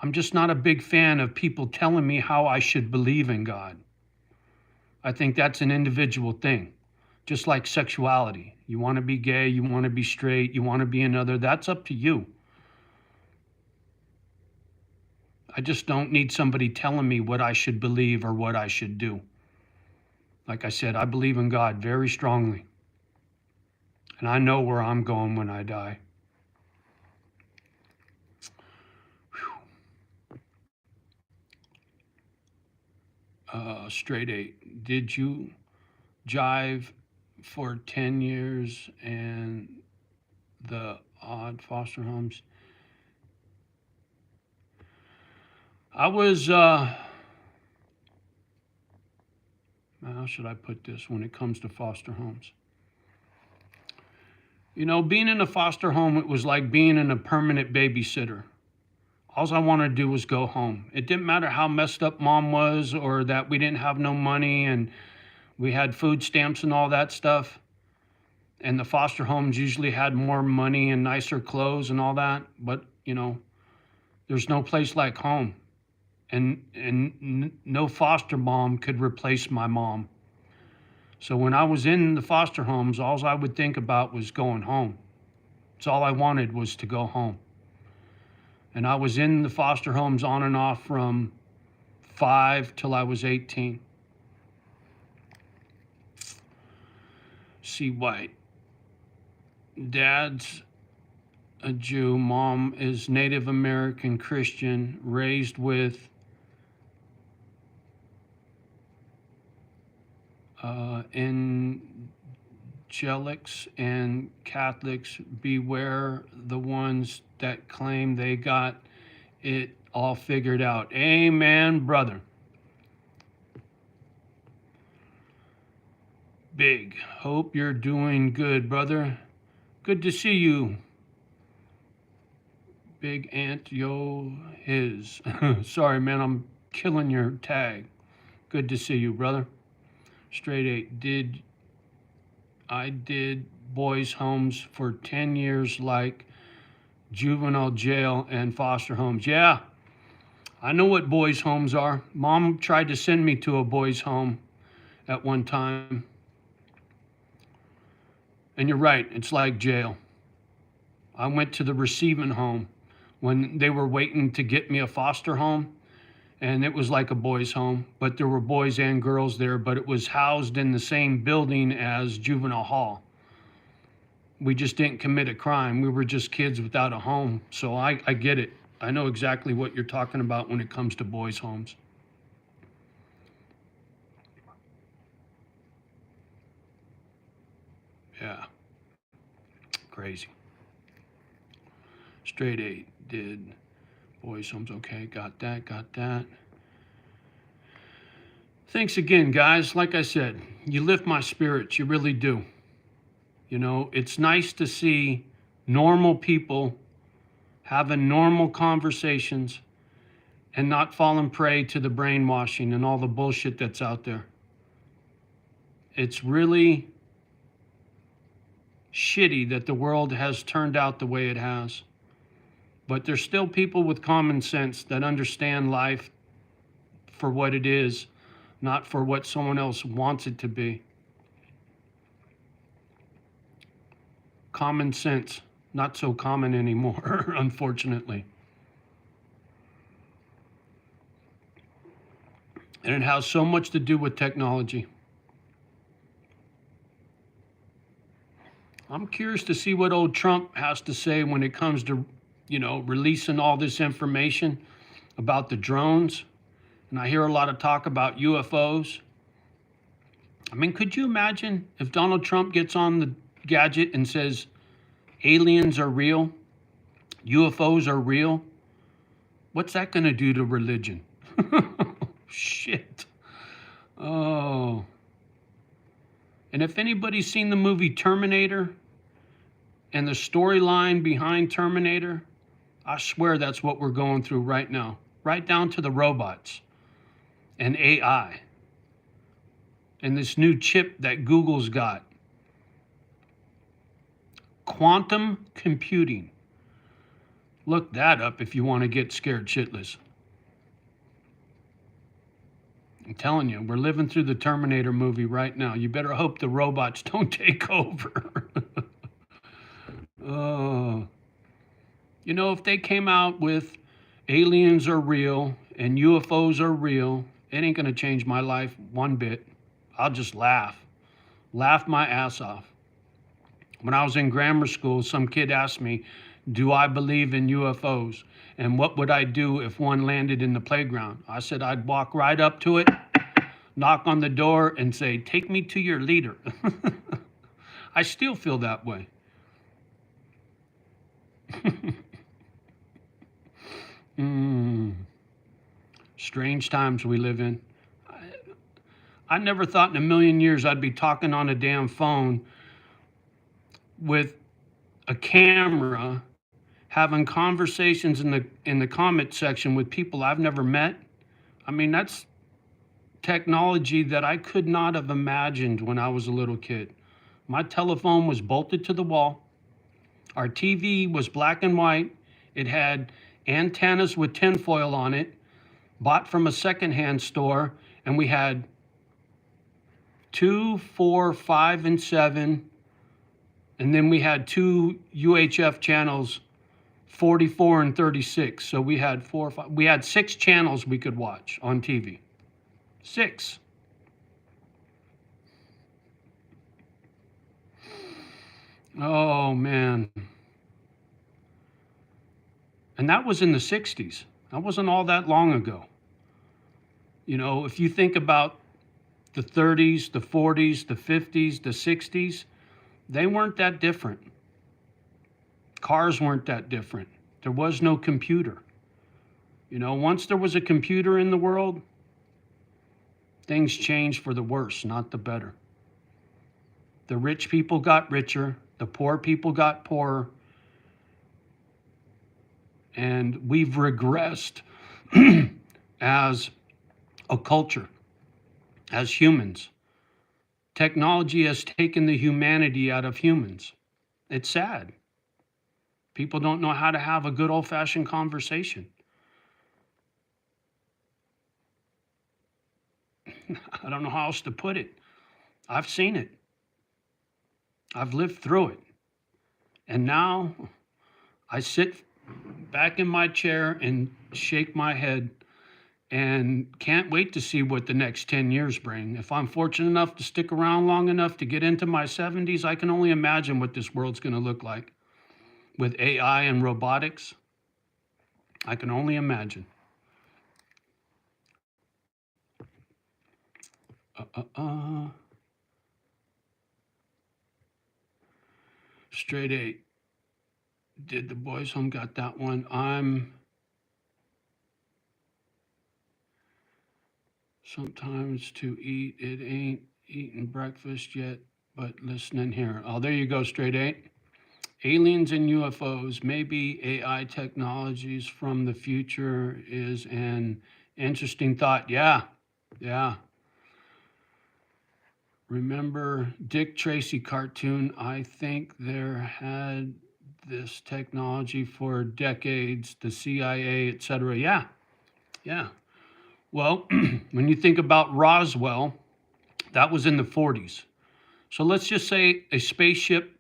I'm just not a big fan of people telling me how I should believe in God. I think that's an individual thing, just like sexuality. You want to be gay, you want to be straight, you want to be another, that's up to you. I just don't need somebody telling me what I should believe or what I should do. Like I said, I believe in God very strongly. And I know where I'm going when I die. Straight 8. Did you jive for 10 years and the odd foster homes? I was, how should I put this when it comes to foster homes? You know, being in a foster home, it was like being in a permanent babysitter. All I wanted to do was go home. It didn't matter how messed up Mom was, or that we didn't have no money and we had food stamps and all that stuff. And the foster homes usually had more money and nicer clothes and all that. But, you know, there's no place like home. And no foster mom could replace my mom. So when I was in the foster homes, all I would think about was going home. That's all I wanted, was to go home. And I was in the foster homes on and off from 5 till I was 18. C. White. Dad's a Jew. Mom is Native American Christian, raised with angelics and Catholics. Beware the ones that claim they got it all figured out. Amen, brother. Big. Hope you're doing good, brother. Good to see you, Big Ant Yo His. Sorry, man, I'm killing your tag. Good to see you, brother. Straight eight. I did boys' homes for 10 years, like juvenile jail and foster homes. Yeah, I know what boys' homes are. Mom tried to send me to a boys' home at one time. And you're right, it's like jail. I went to the receiving home when they were waiting to get me a foster home, and it was like a boys' home, but there were boys and girls there, but it was housed in the same building as juvenile hall. We just didn't commit a crime. We were just kids without a home. So I get it. I know exactly what you're talking about when it comes to boys' homes. Yeah. Crazy. Straight eight did boys' homes. Okay, got that. Thanks again, guys. Like I said, you lift my spirits. You really do. You know, it's nice to see normal people having normal conversations and not falling prey to the brainwashing and all the bullshit that's out there. It's really shitty that the world has turned out the way it has. But there's still people with common sense that understand life for what it is, not for what someone else wants it to be. Common sense, not so common anymore, unfortunately. And it has so much to do with technology. I'm curious to see what old Trump has to say when it comes to, releasing all this information about the drones. And I hear a lot of talk about UFOs. I mean, could you imagine if Donald Trump gets on the gadget and says aliens are real, UFOs are real? What's that going to do to religion? Shit. Oh. And if anybody's seen the movie Terminator and the storyline behind Terminator, I swear that's what we're going through right now, right down to the robots and AI and this new chip that Google's got. Quantum computing. Look that up if you want to get scared shitless. I'm telling you, we're living through the Terminator movie right now. You better hope the robots don't take over. Oh. If they came out with aliens are real and UFOs are real, it ain't going to change my life one bit. I'll just laugh my ass off. When I was in grammar school, some kid asked me, do I believe in UFOs? And what would I do if one landed in the playground? I said, I'd walk right up to it, knock on the door, and say, take me to your leader. I still feel that way. Strange times we live in. I never thought in a million years I'd be talking on a damn phone with a camera, having conversations in the comment section with people I've never met. I mean, that's technology that I could not have imagined when I was a little kid. My telephone was bolted to the wall. Our TV was black and white. It had antennas with tinfoil on it, bought from a secondhand store, and we had 2, 4, 5, and 7, and then we had 2 UHF channels, 44 and 36. So we had 6 channels we could watch on TV. 6. Oh, man. And that was in the 60s. That wasn't all that long ago. If you think about the 30s, the 40s, the 50s, the 60s, they weren't that different. Cars weren't that different. There was no computer. Once there was a computer in the world, things changed for the worse, not the better. The rich people got richer, the poor people got poorer, And we've regressed as a culture, as humans. Technology has taken the humanity out of humans. It's sad. People don't know how to have a good old-fashioned conversation. I don't know how else to put it. I've seen it. I've lived through it. And now I sit back in my chair and shake my head and can't wait to see what the next 10 years bring. If I'm fortunate enough to stick around long enough to get into my 70s, I can only imagine what this world's going to look like with AI and robotics. I can only imagine. Straight eight. Did the boys home got that one? I'm sometimes to eat. It ain't eating breakfast yet, but listening here. Oh, there you go, straight eight. Aliens and UFOs, maybe AI technologies from the future is an interesting thought. Yeah, yeah. Remember Dick Tracy cartoon? I think there had this technology for decades, the CIA, etc. Yeah, yeah. Well, when you think about Roswell, that was in the 40s. So let's just say a spaceship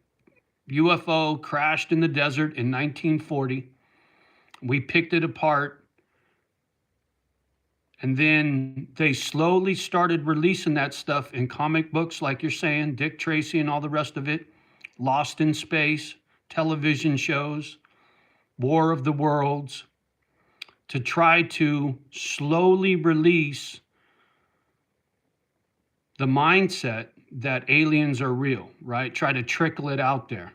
UFO crashed in the desert in 1940. We picked it apart. And then they slowly started releasing that stuff in comic books, like you're saying, Dick Tracy and all the rest of it, Lost in Space, television shows, War of the Worlds, to try to slowly release the mindset that aliens are real, right? Try to trickle it out there.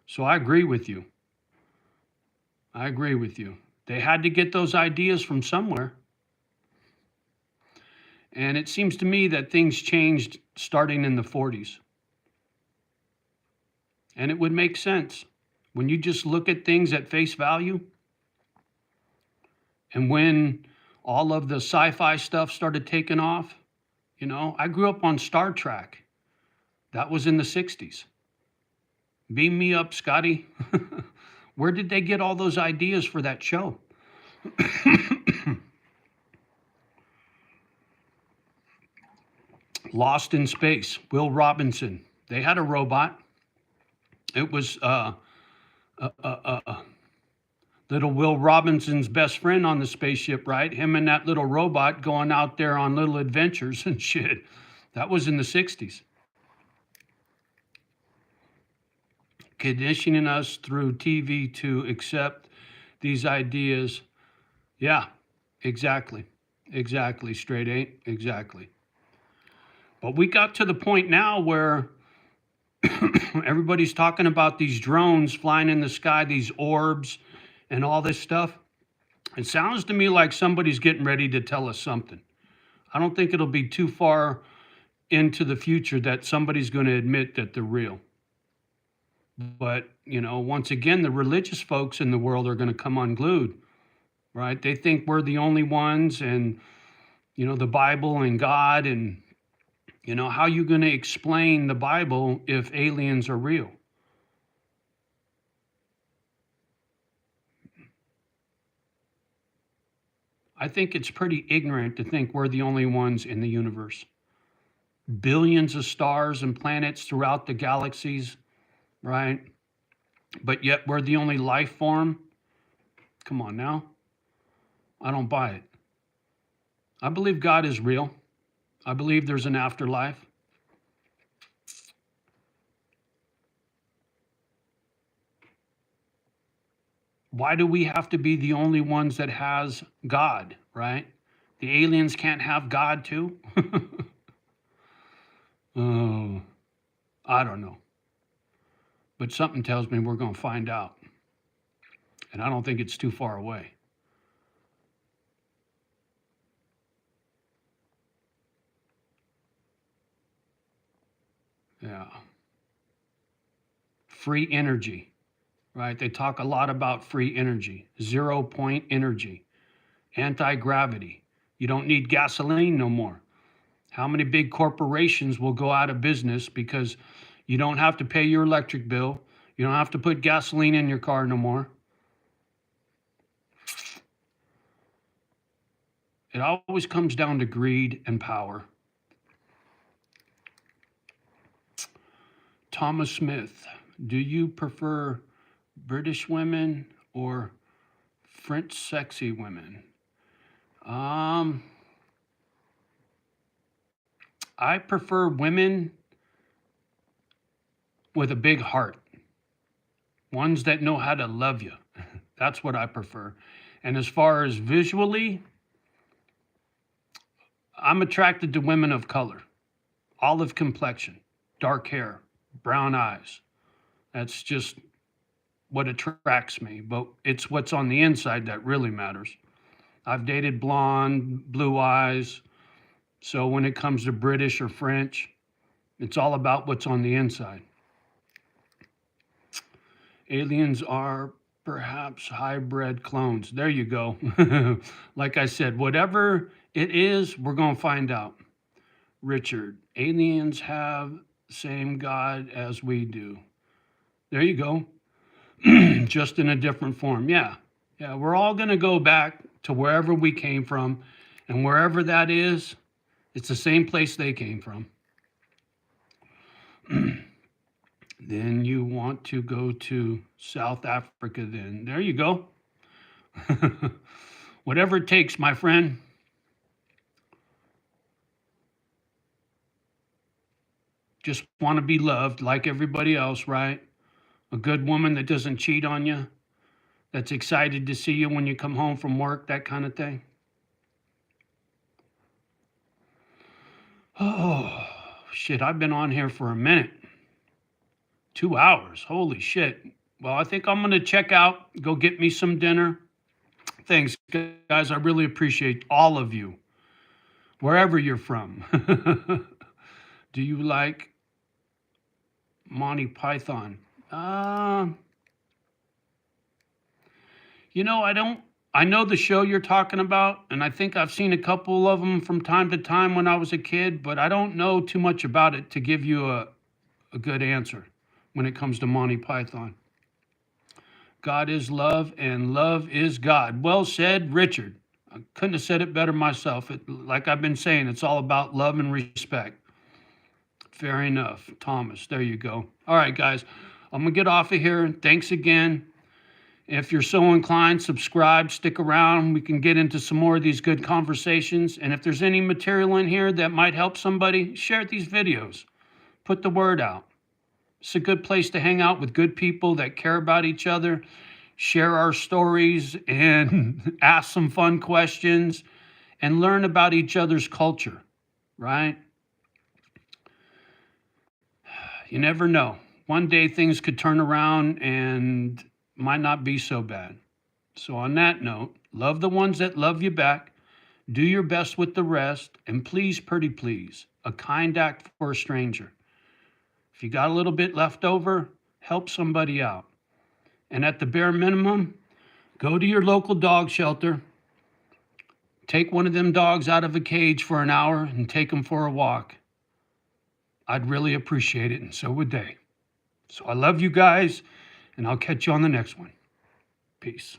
So I agree with you. I agree with you. They had to get those ideas from somewhere. And it seems to me that things changed starting in the 40s. And it would make sense when you just look at things at face value. And when all of the sci-fi stuff started taking off, you know, I grew up on Star Trek. That was in the 60s. Beam me up, Scotty. Where did they get all those ideas for that show? Lost in Space, Will Robinson. They had a robot. It was little Will Robinson's best friend on the spaceship, right? Him and that little robot going out there on little adventures and shit. That was in the 60s. Conditioning us through TV to accept these ideas. Yeah, exactly. Exactly, straight eight. Exactly. But we got to the point now where everybody's talking about these drones flying in the sky, these orbs, and all this stuff. It sounds to me like somebody's getting ready to tell us something. I don't think it'll be too far into the future that somebody's going to admit that they're real. But, you know, once again, the religious folks in the world are going to come unglued, right? They think we're the only ones, and, you know, the Bible and God, and, you know, how are you going to explain the Bible if aliens are real? I think it's pretty ignorant to think we're the only ones in the universe. Billions of stars and planets throughout the galaxies, right? But yet we're the only life form. Come on now. I don't buy it. I believe God is real. I believe there's an afterlife. Why do we have to be the only ones that has God, right? The aliens can't have God too? Oh, I don't know. But something tells me we're going to find out. And I don't think it's too far away. Yeah. Free energy. right? They talk a lot about free energy, 0 point energy, anti-gravity. You don't need gasoline no more. How many big corporations will go out of business because you don't have to pay your electric bill? You don't have to put gasoline in your car no more. It always comes down to greed and power. Thomas Smith, do you prefer British women or French sexy women? I prefer women with a big heart, ones that know how to love you. That's what I prefer. And as far as visually, I'm attracted to women of color, olive complexion, dark hair, brown eyes. That's just what attracts me, but it's what's on the inside that really matters. I've dated blonde, blue eyes. So when it comes to British or French, it's all about what's on the inside. Aliens are perhaps hybrid clones. There you go. Like I said, whatever it is, we're going to find out. Richard, aliens have the same God as we do. There you go. Just in a different form. Yeah. Yeah, we're all going to go back to wherever we came from, and wherever that is, it's the same place they came from. Then you want to go to South Africa then. There you go. Whatever it takes, my friend. Just want to be loved like everybody else, right? A good woman that doesn't cheat on you, that's excited to see you when you come home from work, that kind of thing. Oh, shit, I've been on here for a minute. 2 hours, holy shit. Well, I think I'm going to check out, go get me some dinner. Thanks, guys. I really appreciate all of you, wherever you're from. Do you like Monty Python? I don't. I know the show you're talking about, and I think I've seen a couple of them from time to time when I was a kid, but I don't know too much about it to give you a good answer when it comes to Monty Python. God is love, and love is God. Well said, Richard. I couldn't have said it better myself. Like I've been saying, it's all about love and respect. Fair enough. Thomas, there you go. All right, guys, I'm going to get off of here. Thanks again. If you're so inclined, subscribe, stick around. We can get into some more of these good conversations. And if there's any material in here that might help somebody, share these videos. Put the word out. It's a good place to hang out with good people that care about each other, share our stories, and ask some fun questions, and learn about each other's culture, right? You never know. One day things could turn around and might not be so bad. So on that note, love the ones that love you back, do your best with the rest, and please, pretty please, a kind act for a stranger. If you got a little bit left over, help somebody out. And at the bare minimum, go to your local dog shelter, take one of them dogs out of a cage for an hour and take them for a walk. I'd really appreciate it, and so would they. So I love you guys, and I'll catch you on the next one. Peace.